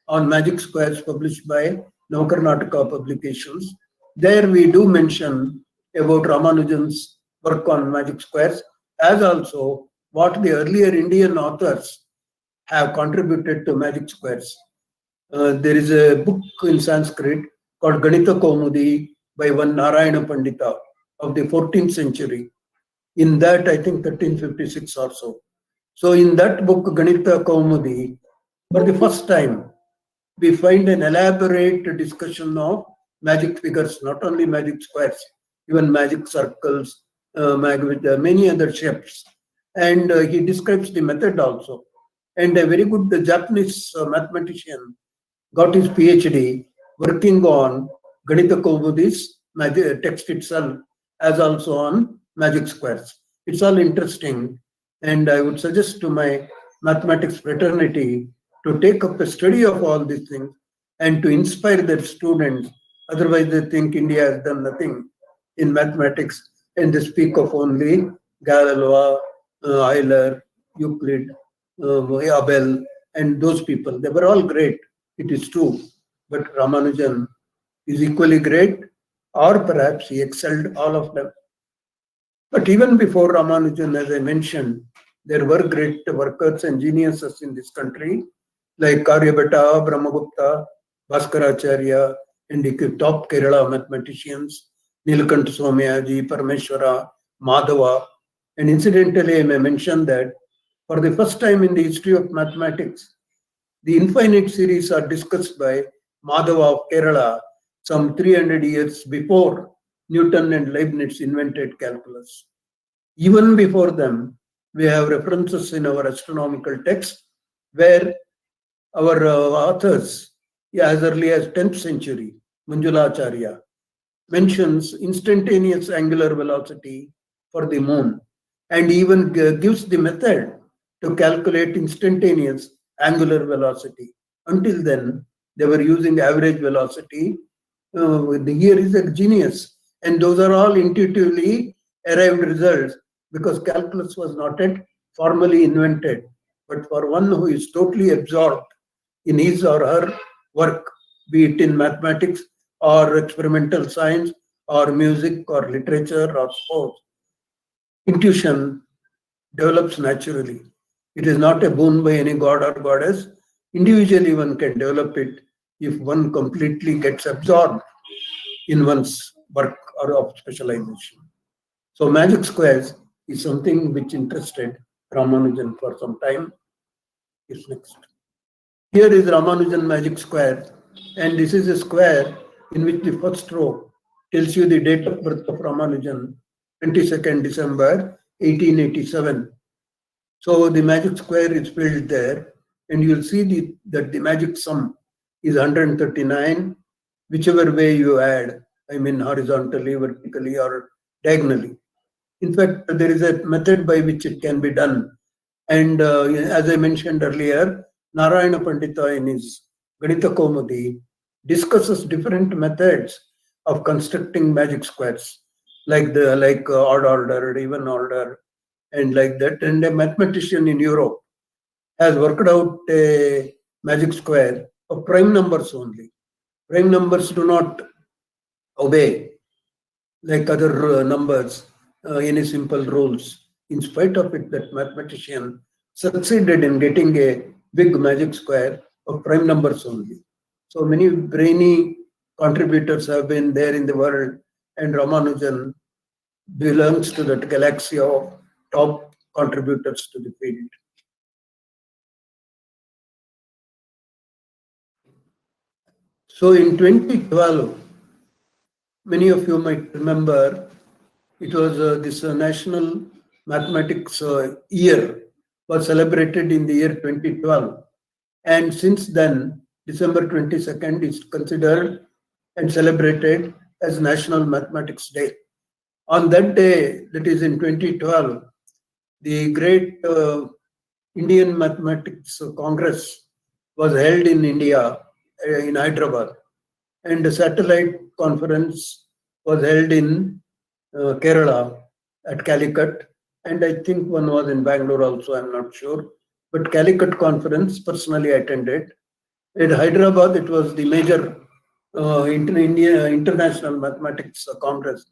on magic squares published by Navakarnataka Publications. There we do mention about Ramanujan's work on magic squares, as also what the earlier Indian authors have contributed to magic squares. There is a book in Sanskrit called Ganita Kaumudi by one Narayana Pandita of the 14th century. In that, I think 1356 or so. So in that book, Ganita Kaumudi, for the first time, we find an elaborate discussion of magic figures, not only magic squares, even magic circles, with many other shapes. And he describes the method also. And a very good Japanese mathematician got his PhD working on Ganita Kaumudi's text itself, as also on magic squares. It's all interesting. And I would suggest to my mathematics fraternity to take up a study of all these things and to inspire their students. Otherwise, they think India has done nothing in mathematics and they speak of only Galois, Euler, Euclid, Abel, and those people. They were all great, it is true. But Ramanujan is equally great, or perhaps he excelled all of them. But even before Ramanujan, as I mentioned, there were great workers and geniuses in this country, like Aryabhatta, Brahmagupta, Bhaskaracharya, and the top Kerala mathematicians, Nilakanta Somyaji, Parameshwara, Madhava. And incidentally, I may mention that for the first time in the history of mathematics, the infinite series are discussed by Madhava of Kerala some 300 years before Newton and Leibniz invented calculus. Even before them, we have references in our astronomical texts where our authors, as early as 10th century, Manjulacharya, mentions instantaneous angular velocity for the moon and even gives the method to calculate instantaneous angular velocity. Until then, they were using average velocity. Here is a genius. And those are all intuitively arrived results because calculus was not yet formally invented. But for one who is totally absorbed in his or her work, be it in mathematics or experimental science or music or literature or sports, intuition develops naturally. It is not a boon by any god or goddess. Individually, one can develop it if one completely gets absorbed in one's work or of specialization. So magic squares is something which interested Ramanujan for some time. Is next. Here is Ramanujan magic square, and this is a square in which the first row tells you the date of birth of Ramanujan, 22nd December 1887. So the magic square is filled there, and you'll see that the magic sum is 139, whichever way you add, I mean horizontally, vertically, or diagonally. In fact, there is a method by which it can be done. And as I mentioned earlier, Narayana Pandita in his Ganita Kaumudi discusses different methods of constructing magic squares, like odd order, even order, and like that. And a mathematician in Europe has worked out a magic square of prime numbers only. Prime numbers do not obey like other numbers any simple rules. In spite of it, that mathematician succeeded in getting a big magic square of prime numbers only. So many brainy contributors have been there in the world, and Ramanujan belongs to that galaxy of top contributors to the field. So in 2012, many of you might remember, it was this National Mathematics Year was celebrated in the year 2012. And since then, December 22nd is considered and celebrated as National Mathematics Day. On that day, that is in 2012, the great Indian Mathematics Congress was held in India, in Hyderabad. And the satellite conference was held in Kerala at Calicut. And I think one was in Bangalore also, I'm not sure. But Calicut conference, personally attended. At Hyderabad, it was the major International Mathematics Congress,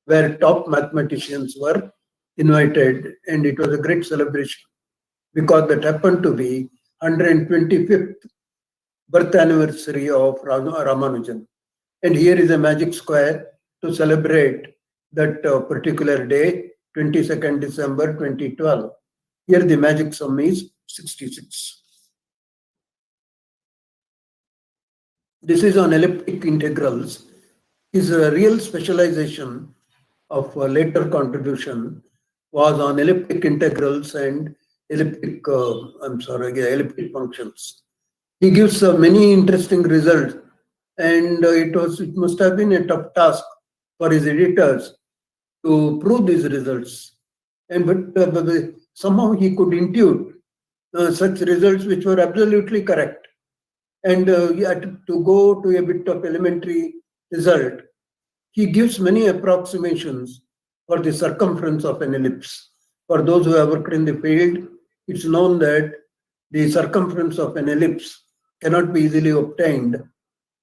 where top mathematicians were invited, and it was a great celebration because that happened to be 125th birth anniversary of Ramanujan. And here is a magic square to celebrate that particular day, 22nd December 2012. Here the magic sum is 66. This is on elliptic integrals. His real specialization of later contribution was on elliptic integrals and elliptic functions. He gives many interesting results, and it must have been a tough task for his editors to prove these results. But somehow he could intuit such results which were absolutely correct. And he had to go to a bit of elementary result. He gives many approximations for the circumference of an ellipse. For those who have worked in the field, it's known that the circumference of an ellipse cannot be easily obtained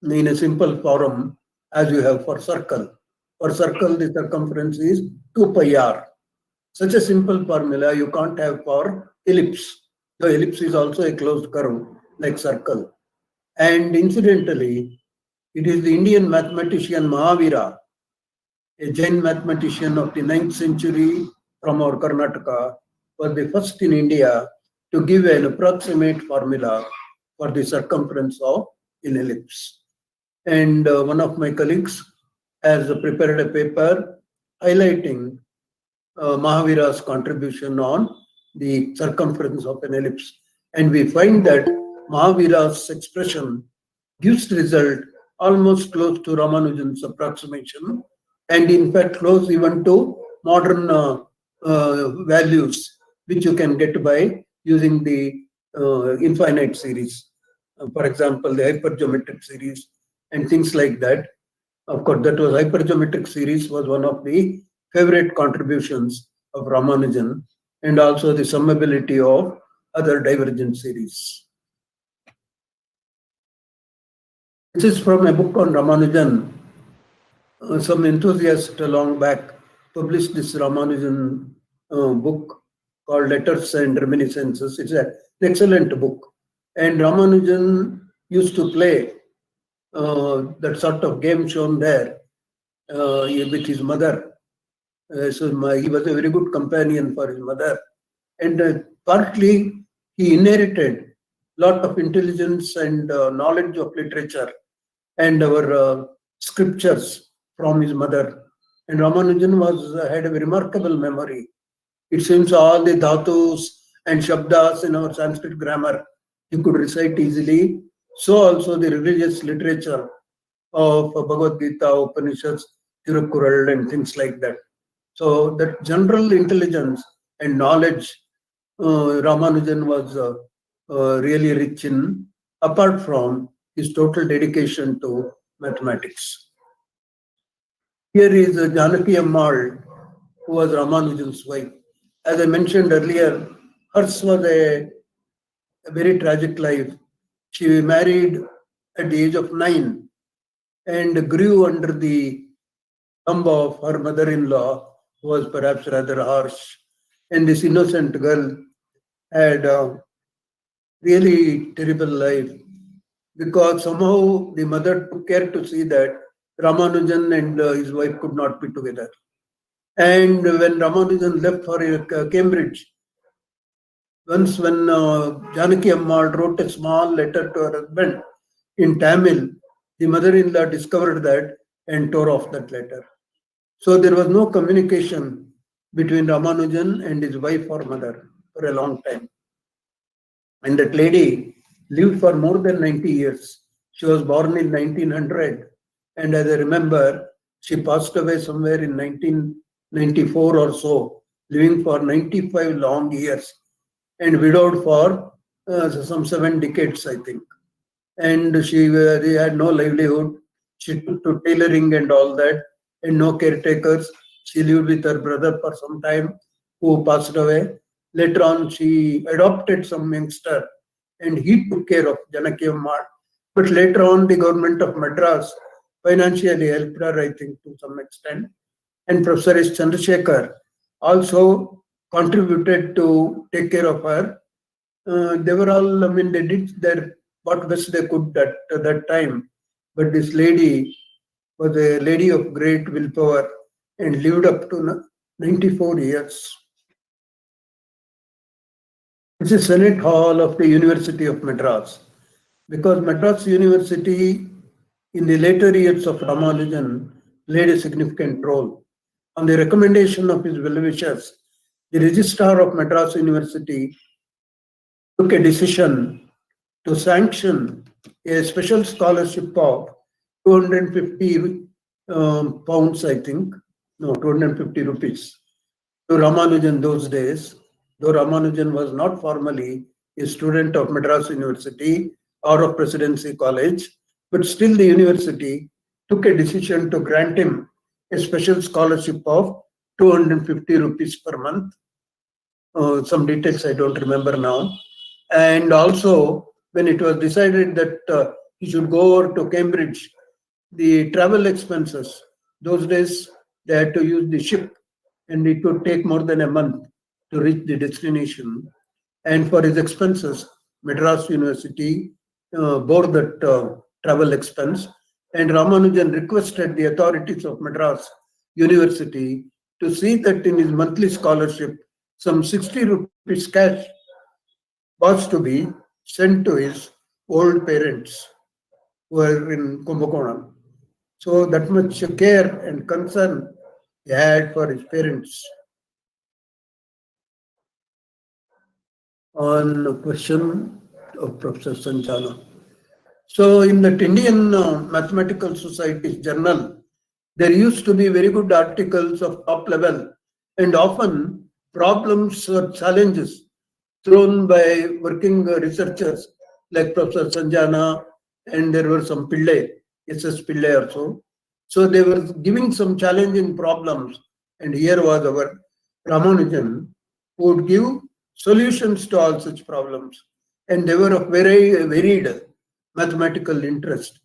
in a simple form as you have for circle. For circle, the circumference is 2 pi r. Such a simple formula you can't have for ellipse. The ellipse is also a closed curve like circle. And incidentally, it is the Indian mathematician Mahavira, a Jain mathematician of the 9th century from our Karnataka, was the first in India to give an approximate formula for the circumference of an ellipse. And one of my colleagues has prepared a paper highlighting Mahavira's contribution on the circumference of an ellipse. And we find that Mahavira's expression gives result almost close to Ramanujan's approximation, and in fact close even to modern values which you can get by using the infinite series. For example, the hypergeometric series and things like that. Of course, that was hypergeometric series was one of the favorite contributions of Ramanujan, and also the summability of other divergent series. This is from a book on Ramanujan. Some enthusiast long back published this Ramanujan book called Letters and Reminiscences. It's an excellent book. And Ramanujan used to play that sort of game shown there with his mother. He was a very good companion for his mother. And partly he inherited a lot of intelligence and knowledge of literature and our scriptures from his mother. And Ramanujan had a remarkable memory. It seems all the dhatus and shabdas in our Sanskrit grammar he could recite easily. So also the religious literature of Bhagavad Gita, Upanishads, Tirukkural and things like that. So that general intelligence and knowledge Ramanujan was really rich in, apart from his total dedication to mathematics. Here is Janaki Ammal, who was Ramanujan's wife. As I mentioned earlier, hers was a very tragic life. She married at the age of 9 and grew under the thumb of her mother-in-law, who was perhaps rather harsh. And this innocent girl had a really terrible life, because somehow the mother took care to see that Ramanujan and his wife could not be together. And when Ramanujan left for Cambridge, once when Janaki Ammal wrote a small letter to her husband in Tamil, the mother-in-law discovered that and tore off that letter. So there was no communication between Ramanujan and his wife or mother for a long time. And that lady lived for more than 90 years. She was born in 1900. And as I remember, she passed away somewhere in 1994 or so, living for 95 long years and widowed for some 7 decades, I think. And she had no livelihood. She took to tailoring and all that, and no caretakers. She lived with her brother for some time, who passed away. Later on, she adopted some youngster, and he took care of Janaki Ammal. But later on, the government of Madras financially helped her, I think, to some extent. And Professor S. Chandrasekhar also contributed to take care of her. They were all, they did their what best they could at that time. But this lady was a lady of great willpower and lived up to 94 years. This is Senate Hall of the University of Madras. Because Madras University in the later years of Ramanujan played a significant role. On the recommendation of his well-wishers, the Registrar of Madras University took a decision to sanction a special scholarship of 250 pounds, I think, no, 250 rupees to Ramanujan those days, though Ramanujan was not formally a student of Madras University or of Presidency College, but still the university took a decision to grant him a special scholarship of 250 rupees per month. Some details I don't remember now. And also, when it was decided that he should go over to Cambridge, the travel expenses, those days they had to use the ship and it would take more than a month to reach the destination. And for his expenses, Madras University bore that travel expense. And Ramanujan requested the authorities of Madras University to see that in his monthly scholarship, some 60 rupees cash was to be sent to his old parents who were in Kumbakonam. So that much care and concern he had for his parents. On the question of Professor Sanjana. So in that Indian Mathematical Society's journal, there used to be very good articles of top level and often problems or challenges thrown by working researchers like Professor Sanjana, and there were some Pillai, SS Pillai also. So they were giving some challenging problems, and here was our Ramanujan who would give solutions to all such problems, and they were of very varied mathematical interest,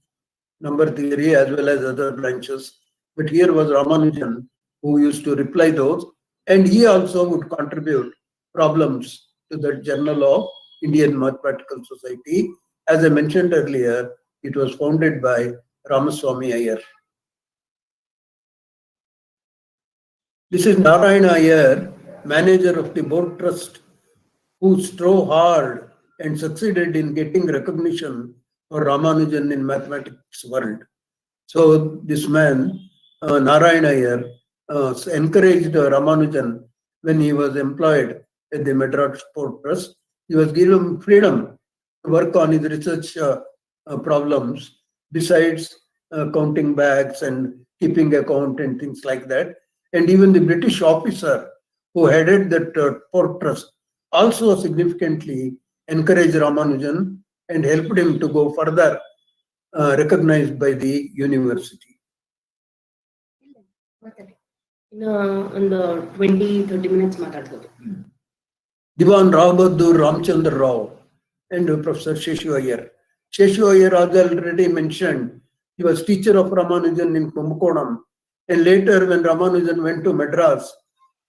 number theory as well as other branches. But here was Ramanujan who used to reply those, and he also would contribute problems to the Journal of Indian Mathematical Society. As I mentioned earlier, it was founded by Ramaswamy Iyer. This is Narayana Iyer, manager of the board trust, who strove hard and succeeded in getting recognition for Ramanujan in mathematics world. So this man, Narayana Iyer, encouraged Ramanujan when he was employed at the Madras Board Trust. He was given freedom to work on his research problems, besides counting bags and keeping account and things like that. And even the British officer who headed that port trust also significantly encouraged Ramanujan and helped him to go further, recognized by the university. ಒಂದು 20-30 minutes ಮಾತಾಡ್ಬೋದು. Diwan Rao Bahadur Ramchandra Rao and Professor Sheshu Iyer. Sheshu Iyer, as already mentioned, he was teacher of Ramanujan in Kumbakonam, and later when Ramanujan went to Madras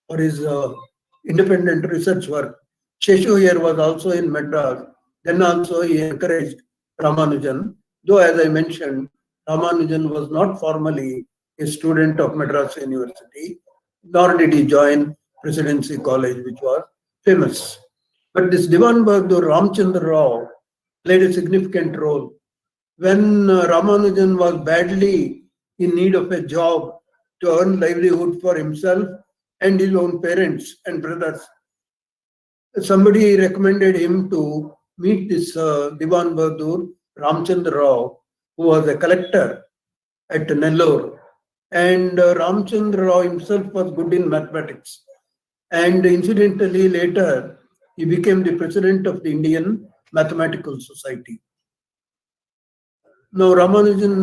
for his independent research work, Sheshu Iyer was also in Madras. Then also he encouraged Ramanujan, though as I mentioned, Ramanujan was not formally a student of Madras University, nor did he join Presidency College, which was famous. But this Diwan Bahadur Ramchandra Rao played a significant role. When Ramanujan was badly in need of a job to earn livelihood for himself and his own parents and brothers, somebody recommended him to meet this Diwan Bahadur Ramchandra Rao, who was a collector at Nellore. And Ramchandra Rao himself was good in mathematics. And incidentally, later, he became the president of the Indian Mathematical Society. Now, Ramanujan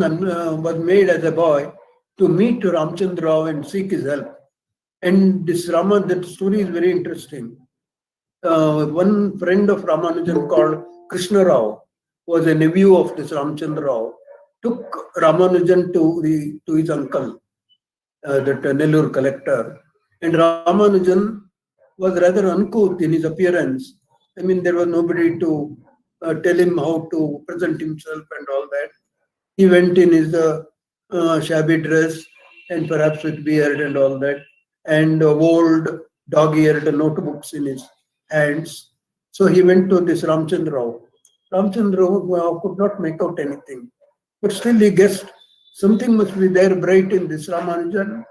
was made as a boy to meet Ramchandra Rao and seek his help. And this that story is very interesting. One friend of Ramanujan called Krishna Rao was a nephew of this Ramchandra Rao, took Ramanujan to his uncle, that Nellore collector. And Ramanujan was rather uncouth in his appearance. I mean, there was nobody to tell him how to present himself and all that. He went in his shabby dress and perhaps with beard and all that, and old dog-eared notebooks in his hands. So he went to this Ramchandra Rao. Ramchandra Rao could not make out anything. But still he guessed something must be there bright in this Ramanujan,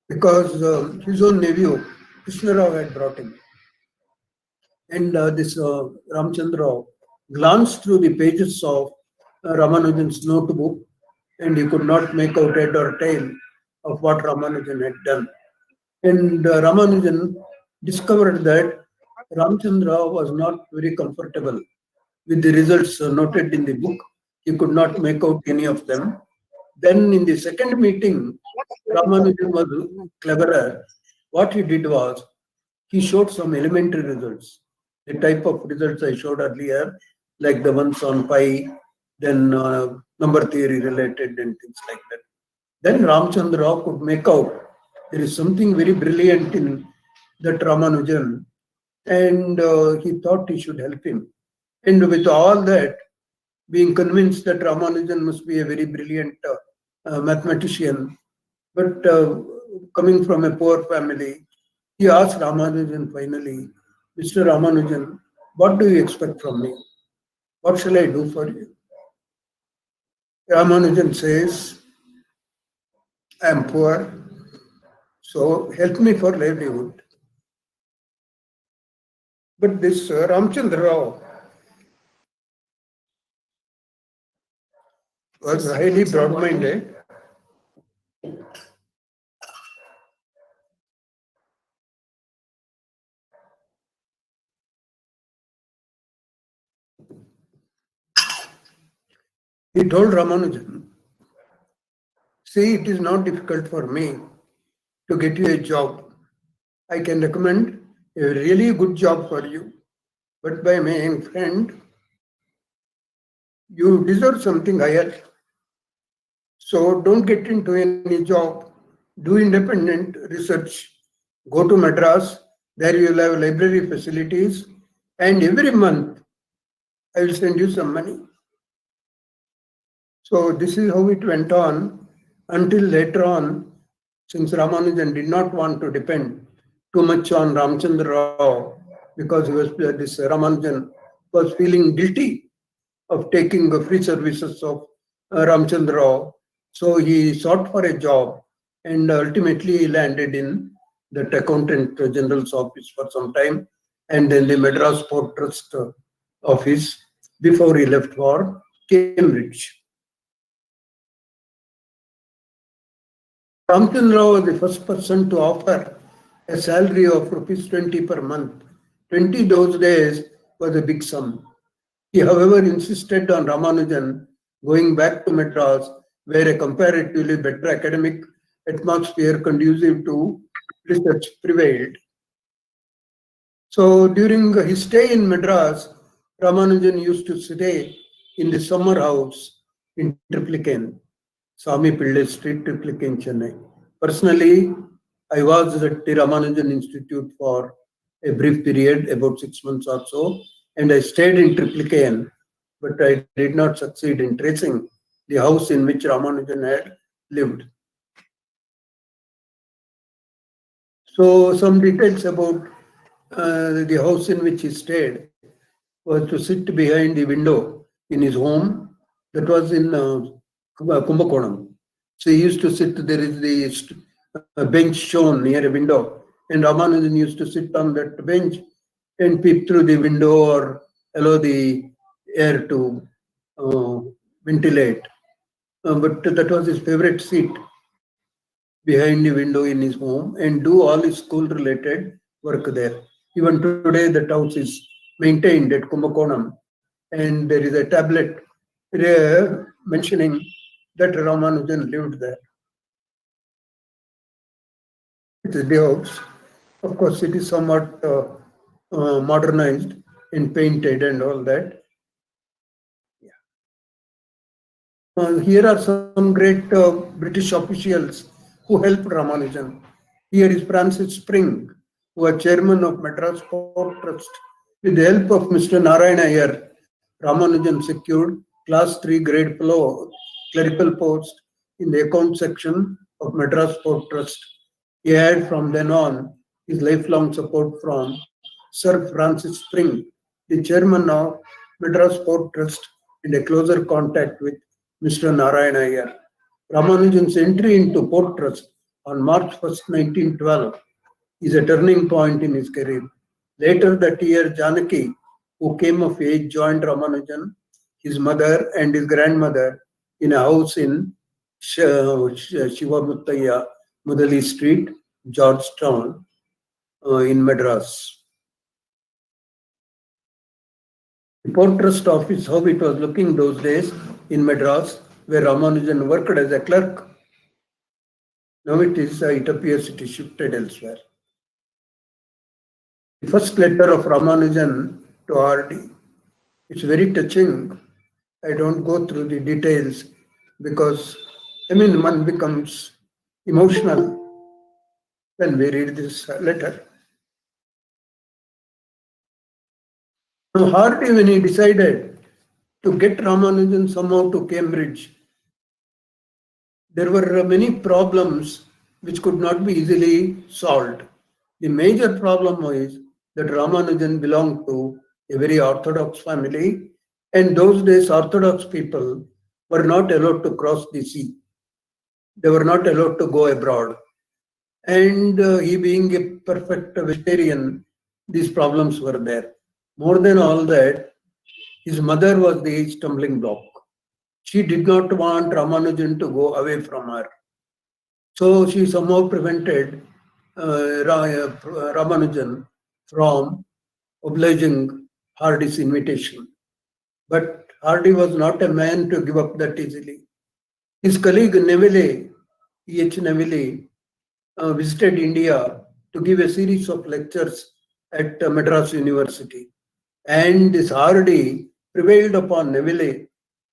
because his own nephew, Krishna Rao, had brought him. And this Ramchandra Rao glanced through the pages of Ramanujan's notebook, and he could not make out head or tail of what Ramanujan had done. And Ramanujan discovered that Ramchandra was not very comfortable with the results noted in the book. He could not make out any of them. Then in the second meeting, Ramanujan was cleverer. What he did was, he showed some elementary results, the type of results I showed earlier, like the ones on pi, then number theory related and things like that. Then Ramchandra Rao could make out there is something very brilliant in that Ramanujan, and he thought he should help him. And with all that, being convinced that Ramanujan must be a very brilliant mathematician, but coming from a poor family, he asked Ramanujan finally, Mr. Ramanujan, what do you expect from me? What shall I do for you? Ramanujan says, I am poor, so help me for livelihood. But this Ramchandra Rao was highly broad-minded. He told Ramanujan, see, it is not difficult for me to get you a job. I can recommend a really good job for you. But my main friend, you deserve something higher. So don't get into any job. Do independent research. Go to Madras. There you will have library facilities. And every month, I will send you some money. So this is how it went on until later on, since Ramanujan did not want to depend too much on Ramchandra Rao, because he was this Ramanujan was feeling guilty of taking the free services of Ramchandra Rao. So he sought for a job and ultimately he landed in that Accountant General's office for some time, and then the Madras Port Trust office before he left for Cambridge. Ramchandra Rao was the first person to offer a salary of ₹20 per month. 20 those days was a big sum. He, however, insisted on Ramanujan going back to Madras, where a comparatively better academic atmosphere conducive to research prevailed. So during his stay in Madras, Ramanujan used to stay in the summer house in Triplicane, Swami Pillai Street, Triplicane, Chennai. Personally, I was at the Ramanujan Institute for a brief period, about 6 months or so, and I stayed in Triplicane, but I did not succeed in tracing the house in which Ramanujan had lived. So some details about the house in which he stayed was to sit behind the window in his home that was in Kumbakonam. So he used to sit, there is the bench shown near a window, and Ramanujan used to sit on that bench and peep through the window or allow the air to ventilate. But that was his favorite seat, behind the window in his home, and do all his school-related work there. Even today, that house is maintained at Kumbakonam, and there is a tablet mentioning that Ramanujan lived there. It is the house. Of course, it is somewhat modernized and painted and all that. Here are some great British officials who helped Ramanujan. Here is Francis Spring, who was chairman of Madras Port Trust. With the help of Mr. Narayana Iyer, Ramanujan secured Class 3 grade clerical post in the account section of Madras Port Trust. He had from then on his lifelong support from Sir Francis Spring, the chairman of Madras Port Trust, and a closer contact with Mr. Narayana Iyer. Ramanujan's entry into Port Trust on March 1st, 1912 is a turning point in his career. Later that year, Janaki, who came of age, joined Ramanujan, his mother and his grandmother in a house in Shivamuttaya, Mudali Street, Georgetown, in Madras. The Port Trust office, how it was looking those days in Madras, where Ramanujan worked as a clerk. Now it appears it is shifted elsewhere. The first letter of Ramanujan to RD. It's very touching. I don't go through the details because, one becomes emotional when we read this letter. Now, Hardy, when he decided to get Ramanujan somehow to Cambridge, there were many problems which could not be easily solved. The major problem was that Ramanujan belonged to a very orthodox family, and those days Orthodox people were not allowed to cross the sea. They were not allowed to go abroad. And he being a perfect vegetarian, these problems were there. More than all that, his mother was the stumbling block. She did not want Ramanujan to go away from her. So she somehow prevented Ramanujan from obliging Hardy's invitation. But Hardy was not a man to give up that easily. His colleague Neville, E.H. Neville, visited India to give a series of lectures at Madras University. And this Hardy prevailed upon Neville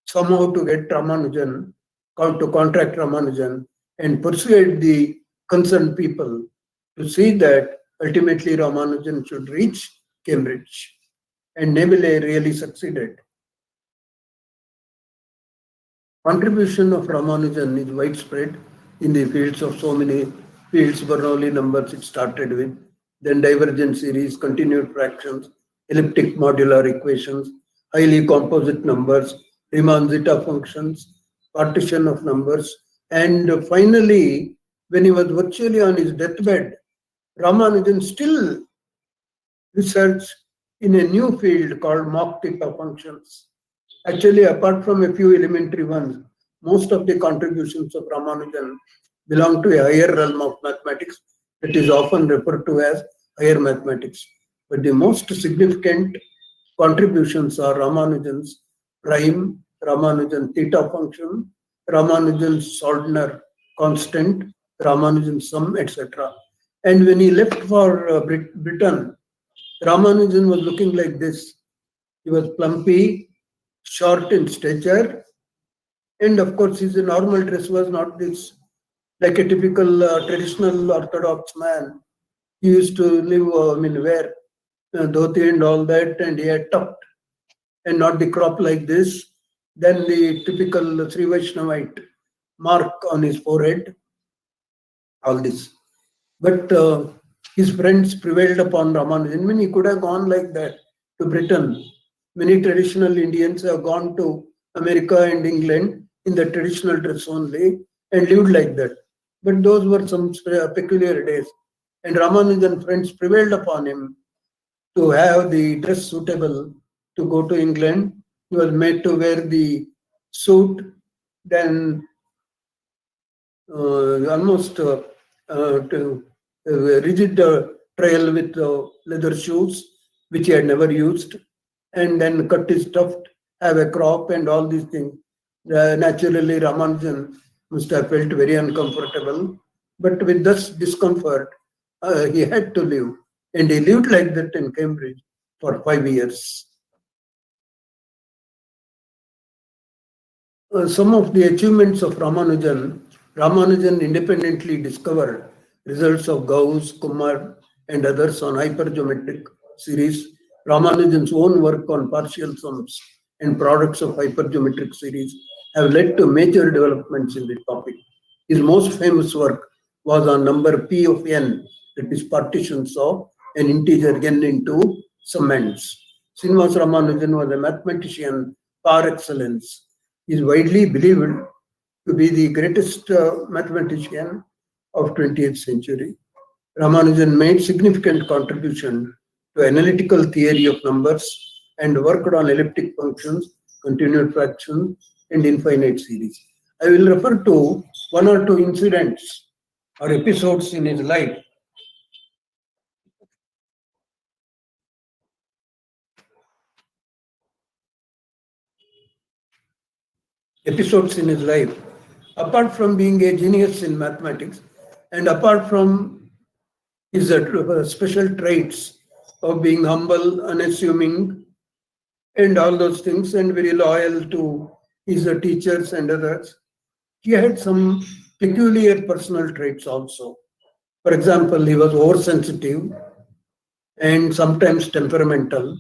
somehow to get Ramanujan, to contract Ramanujan and persuade the concerned people to see that ultimately Ramanujan should reach Cambridge. And Neville really succeeded. Contribution of Ramanujan is widespread in the fields of so many fields. Bernoulli numbers it started with, then divergent series, continued fractions, elliptic modular equations, highly composite numbers, Riemann-Zeta functions, partition of numbers, and finally, when he was virtually on his deathbed, Ramanujan still researched in a new field called mock theta functions. Actually, apart from a few elementary ones, most of the contributions of Ramanujan belong to a higher realm of mathematics that is often referred to as higher mathematics. But the most significant contributions are Ramanujan's prime, Ramanujan theta function, Ramanujan's Soldner constant, Ramanujan sum, etc. And when he left for Britain, Ramanujan was looking like this. He was plumpy, short in stature, and of course his normal dress was not this, like a typical traditional orthodox man. He used to live, wear dhoti and all that, and he had tucked and not the crop like this. Then the typical Sri Vaishnavite mark on his forehead, all this. But his friends prevailed upon Ramanujan. When he could have gone like that to Britain, many traditional Indians have gone to America and England in the traditional dress only and lived like that. But those were some peculiar days. And Ramanujan friends prevailed upon him to have the dress suitable to go to England. He was made to wear the suit, then almost rigid trail with leather shoes, which he had never used, and then cut his tuft, have a crop, and all these things. Naturally, Ramanujan must have felt very uncomfortable, but with this discomfort, he had to live, and he lived like that in Cambridge for 5 years. Some of the achievements of Ramanujan independently discovered results of Gauss, Kumar, and others on hypergeometric series. Ramanujan's own work on partial sums and products of hypergeometric series have led to major developments in the topic. His most famous work was on number P of n, that is partitions of an integer n into some ends. Srinivasa Ramanujan was a mathematician par excellence. He is widely believed to be the greatest mathematician of 20th century. Ramanujan made significant contribution to analytical theory of numbers and worked on elliptic functions, continued fractions, and infinite series. I will refer to one or two incidents or episodes in his life. Episodes in his life. Apart from being a genius in mathematics, and apart from his special traits of being humble, unassuming, and all those things, and very loyal to his teachers and others, he had some peculiar personal traits also. For example, he was oversensitive and sometimes temperamental.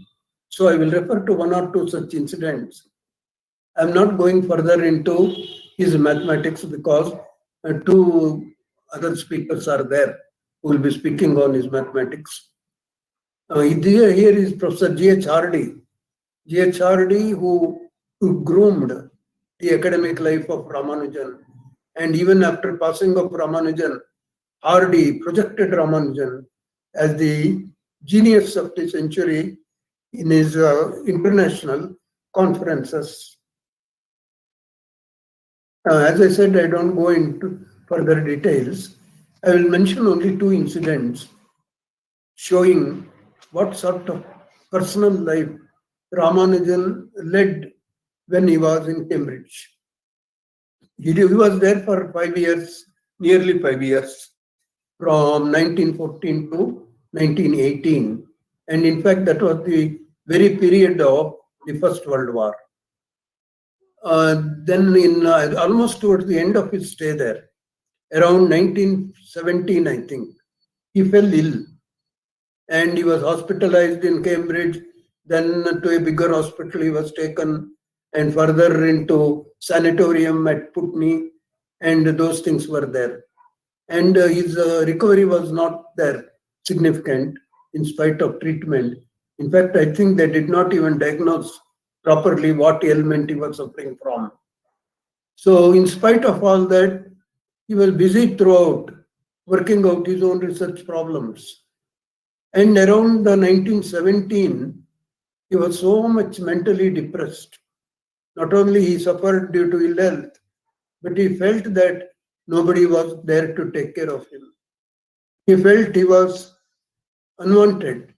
So I will refer to one or two such incidents. I'm not going further into his mathematics because two other speakers are there who will be speaking on his mathematics. Here is Professor G.H. Hardy. G.H. Hardy, who groomed the academic life of Ramanujan. And even after passing of Ramanujan, Hardy projected Ramanujan as the genius of the century in his international conferences. As I said, I don't go into further details. I will mention only two incidents showing what sort of personal life Ramanujan led when he was in Cambridge. He was there for 5 years, nearly 5 years, from 1914 to 1918. And in fact, that was the very period of the First World War. Then in almost towards the end of his stay there, around 1917, I think, he fell ill and he was hospitalized in Cambridge. Then to a bigger hospital he was taken, and further into sanatorium at Putney, and those things were there. And his recovery was not there significant in spite of treatment. In fact, I think they did not even diagnose properly what ailment he was suffering from. So in spite of all that, he was busy throughout, working out his own research problems. And around 1917, he was so much mentally depressed. Not only he suffered due to ill health, but he felt that nobody was there to take care of him. He felt he was unwanted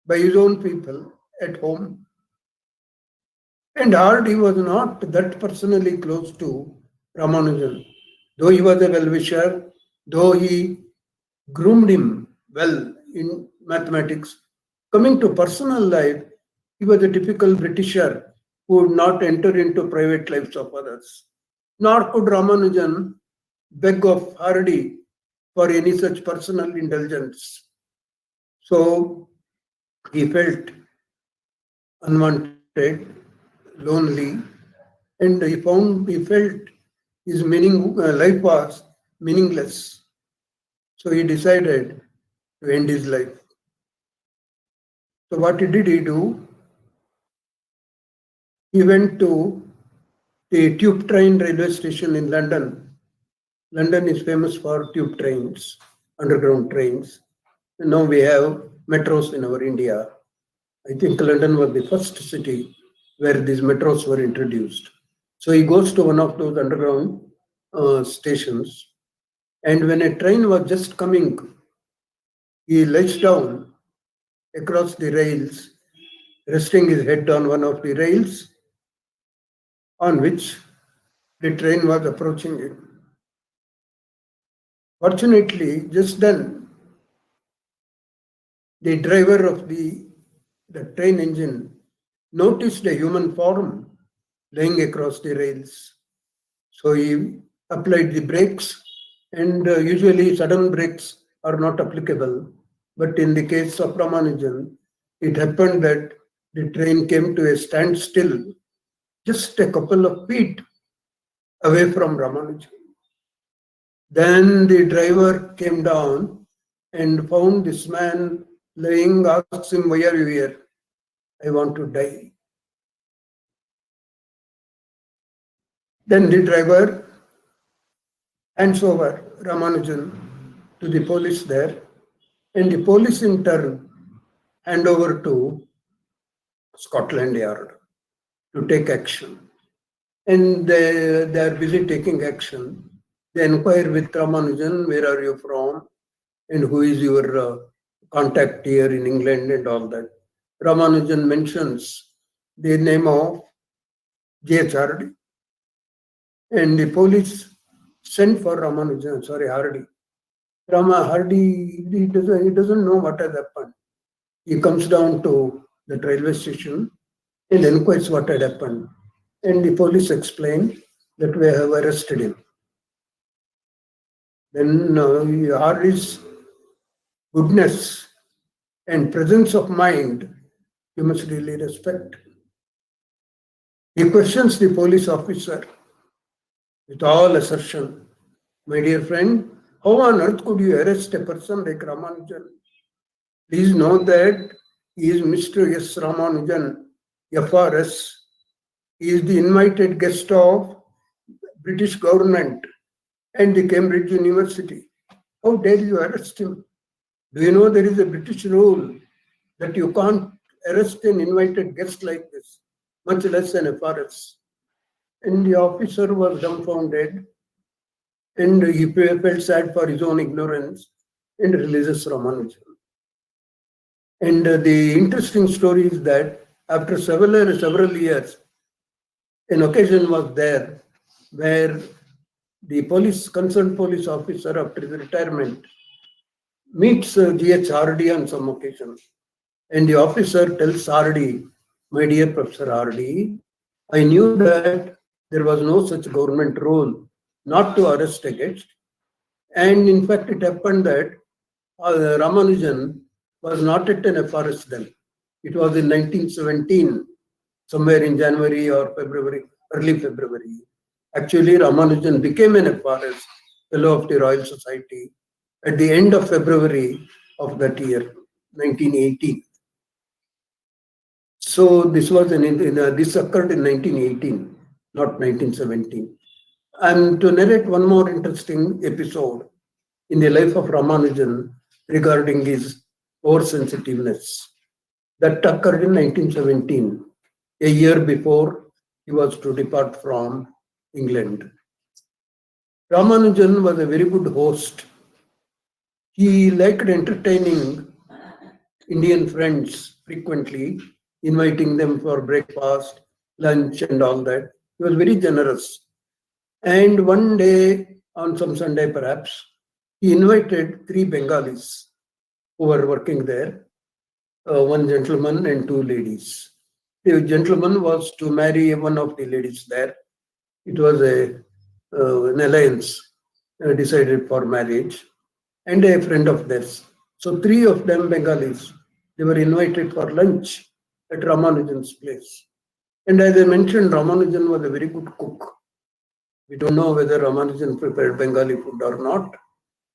by his own people at home. And Hardy was not that personally close to Ramanujan. Though he was a well-wisher, though he groomed him well in mathematics, coming to personal life, he was a typical Britisher who would not enter into private lives of others. Nor could Ramanujan beg of Hardy for any such personal indulgence. So he felt unwanted, lonely, and he felt his life was meaningless. So he decided to end his life. So what did he do? He went to the tube train railway station in London. London is famous for tube trains, underground trains. And now we have metros in our India. I think London was the first city where these metros were introduced. So he goes to one of those underground stations, and when a train was just coming, he lies down across the rails, resting his head on one of the rails on which the train was approaching him. Fortunately, just then, the driver of the train engine noticed a human form lying across the rails. So he applied the brakes, and usually sudden brakes are not applicable. But in the case of Ramanujan, it happened that the train came to a standstill just a couple of feet away from Ramanujan. Then the driver came down and found this man lying, asks him, "Why are you here?" "I want to die." Then the driver hands over Ramanujan to the police there, and the police in turn hand over to Scotland Yard to take action. And they are busy taking action. They inquire with Ramanujan, "Where are you from? And who is your contact here in England?" and all that. Ramanujan mentions the name of J.H. Hardy. And the police sent for Hardy. Hardy, he doesn't know what has happened. He comes down to the railway station and inquires what had happened. And the police explained that we have arrested him. Then Hardy's goodness and presence of mind, you must really respect. He questions the police officer with all assertion. "My dear friend, how on earth could you arrest a person like Ramanujan? Please know that he is Mr. S. Ramanujan, FRS. He is the invited guest of British government and the Cambridge University. How dare you arrest him? Do you know there is a British rule that you can't arrest an invited guest like this, much less an FRS?" And the officer was dumbfounded, and he felt sad for his own ignorance and releases Ramanujan. And the interesting story is that after several years, an occasion was there where the concerned police officer after his retirement meets G.H. Hardy on some occasion. And the officer tells Hardy, "My dear Professor Hardy, I knew that there was no such government rule not to arrest a guest. And in fact, it happened that Ramanujan was not at an FRS then. It was in 1917, somewhere in January or February, early February. Actually, Ramanujan became an FRS, Fellow of the Royal Society, at the end of February of that year, 1918. So this was this occurred in 1918, not 1917. And to narrate one more interesting episode in the life of Ramanujan regarding his oversensitiveness. That occurred in 1917, a year before he was to depart from England. Ramanujan was a very good host. He liked entertaining Indian friends frequently, inviting them for breakfast, lunch, and all that. He was very generous. And one day, on some Sunday perhaps, he invited 3 Bengalis who were working there, one gentleman and 2 ladies. The gentleman was to marry one of the ladies there. It was an alliance decided for marriage, and a friend of theirs. So 3 of them Bengalis, they were invited for lunch at Ramanujan's place. And as I mentioned, Ramanujan was a very good cook. We don't know whether Ramanujan prepared Bengali food or not.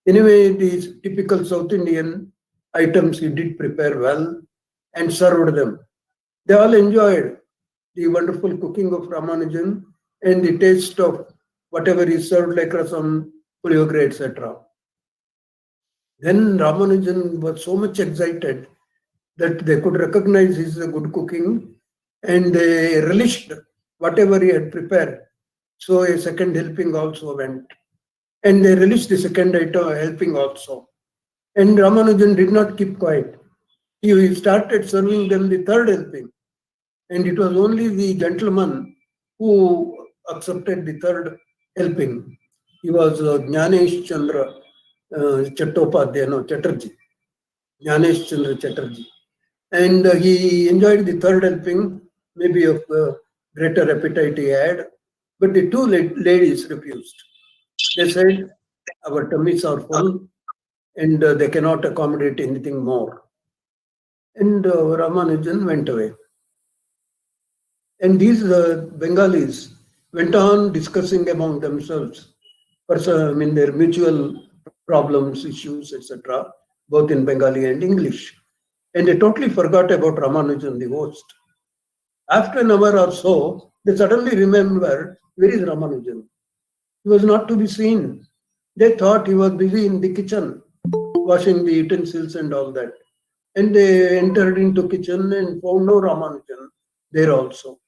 Anyway, these typical South Indian items he did prepare well and served them. They all enjoyed the wonderful cooking of Ramanujan and the taste of whatever he served, like rasam, puliyogre, etc. Then Ramanujan was so much excited that they could recognize his good cooking and they relished whatever he had prepared. So a second helping also went. And they relished the second item helping also. And Ramanujan did not keep quiet. He started serving them the third helping. And it was only the gentleman who accepted the third helping. He was Jnanesh Chandra Chatterjee. Jnanesh Chandra Chatterjee. And he enjoyed the third helping, maybe of greater appetite he had. But the 2 ladies refused. They said, "Our tummies are full and they cannot accommodate anything more." And Ramanujan went away. And these Bengalis went on discussing among themselves, their mutual problems, issues, etc., both in Bengali and English. and they totally forgot about Ramanujan, the host. After an hour or so, they suddenly remembered, where is Ramanujan? He was not to be seen. They thought he was busy in the kitchen, washing the utensils and all that. And they entered into kitchen and found no Ramanujan there also.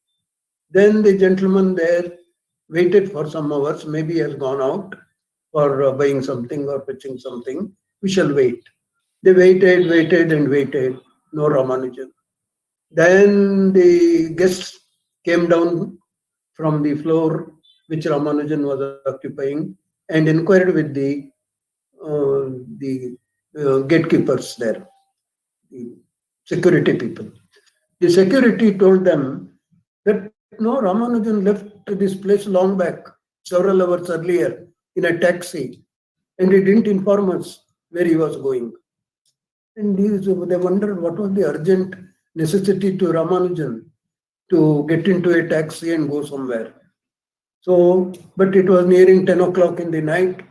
Then the gentleman there waited for some hours, maybe he has gone out for buying something or fetching something. We shall wait. They waited and waited. No Ramanujan. Then the guests came down from the floor which Ramanujan was occupying and inquired with the gatekeepers there, the security people. The security told them that no, Ramanujan left this place long back, several hours earlier, in a taxi, and he didn't inform us where he was going. And they wondered what was the urgent necessity to Ramanujan to get into a taxi and go somewhere. So, but it was nearing 10 o'clock in the night,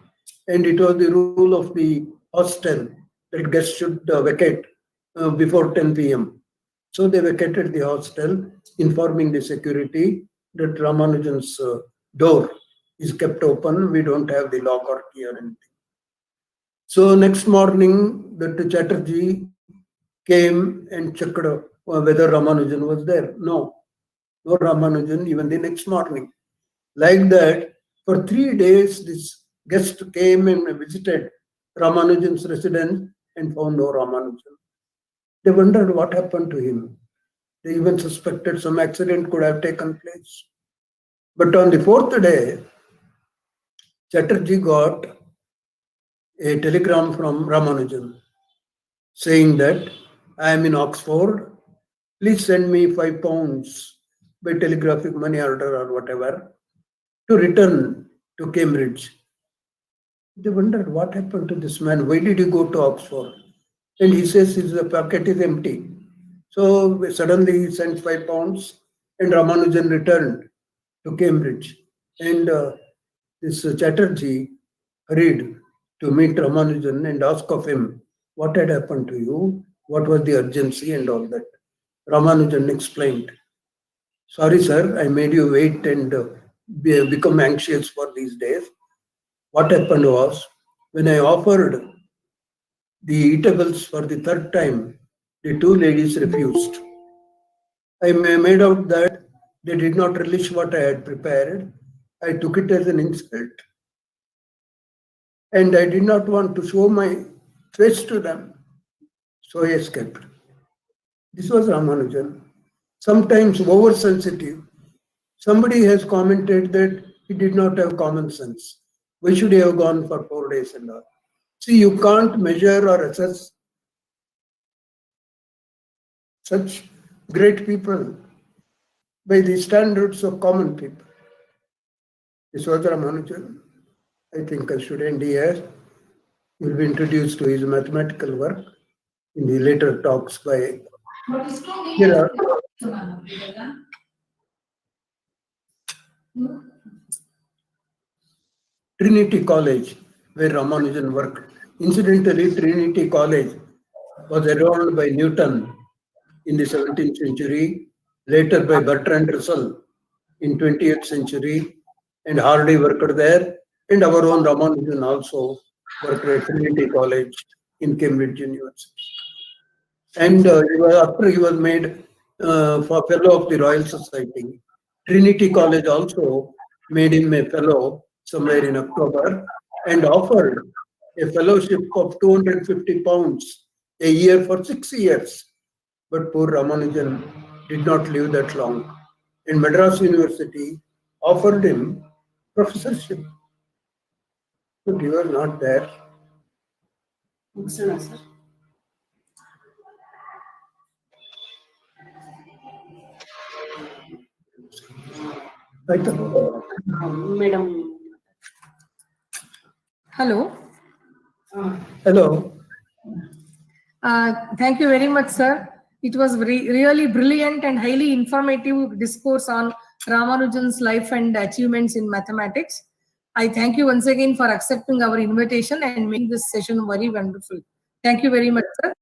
and it was the rule of the hostel that guests should vacate before 10 p.m. So they vacated the hostel, informing the security that Ramanujan's door is kept open. We don't have the lock or key or anything. So next morning, that Chatterjee came and checked whether Ramanujan was there. No Ramanujan even the next morning. Like that, for 3 days, this guest came and visited Ramanujan's residence and found no Ramanujan. They wondered what happened to him. They even suspected some accident could have taken place. But on the 4th day, Chatterjee got a telegram from Ramanujan saying that I am in Oxford. Please send me £5 by telegraphic money order or whatever to return to Cambridge. They wondered what happened to this man. Why did he go to Oxford? And he says his pocket is empty. So suddenly he sent £5 and Ramanujan returned to Cambridge. And this Chatterjee hurried to meet Ramanujan and ask of him what had happened to you, what was the urgency and all that. Ramanujan explained, sorry sir, I made you wait and become anxious for these days. What happened was, when I offered the eatables for the 3rd time, the 2 ladies refused. I made out that they did not relish what I had prepared. I took it as an insult. And I did not want to show my face to them. So I escaped. This was Ramanujan. Sometimes oversensitive. Somebody has commented that he did not have common sense. Why should he have gone for 4 days and all? See, you can't measure or assess such great people by the standards of common people. This was Ramanujan. I think I should end here. He will be introduced to his mathematical work in the later talks by here. Trinity College, where Ramanujan worked. Incidentally, Trinity College was adorned by Newton in the 17th century, later by Bertrand Russell in 20th century, and Hardy worked there, and our own Ramanujan also worked at Trinity College in Cambridge University. And after he was made for fellow of the Royal Society, Trinity College also made him a fellow somewhere in October and offered a fellowship of £250 a year for 6 years. But poor Ramanujan did not live that long. And Madras University offered him professorship. But he was not there. Sir. Madam. Hello. Hello. Thank you very much, sir. It was really brilliant and highly informative discourse on Ramanujan's life and achievements in mathematics. I thank you once again for accepting our invitation and making this session very wonderful. Thank you very much, sir.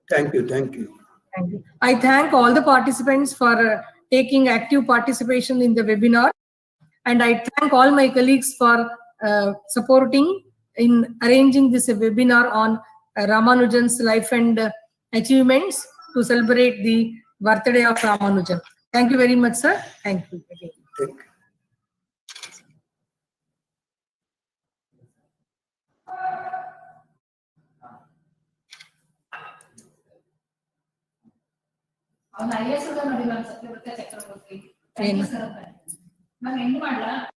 Thank you. Thank you. Thank you. I thank all the participants for taking active participation in the webinar. And I thank all my colleagues for supporting in arranging this webinar on Ramanujan's life and achievements to celebrate the birthday of Ramanujan. Thank you very much, sir. Thank you again. Thank you. NIAS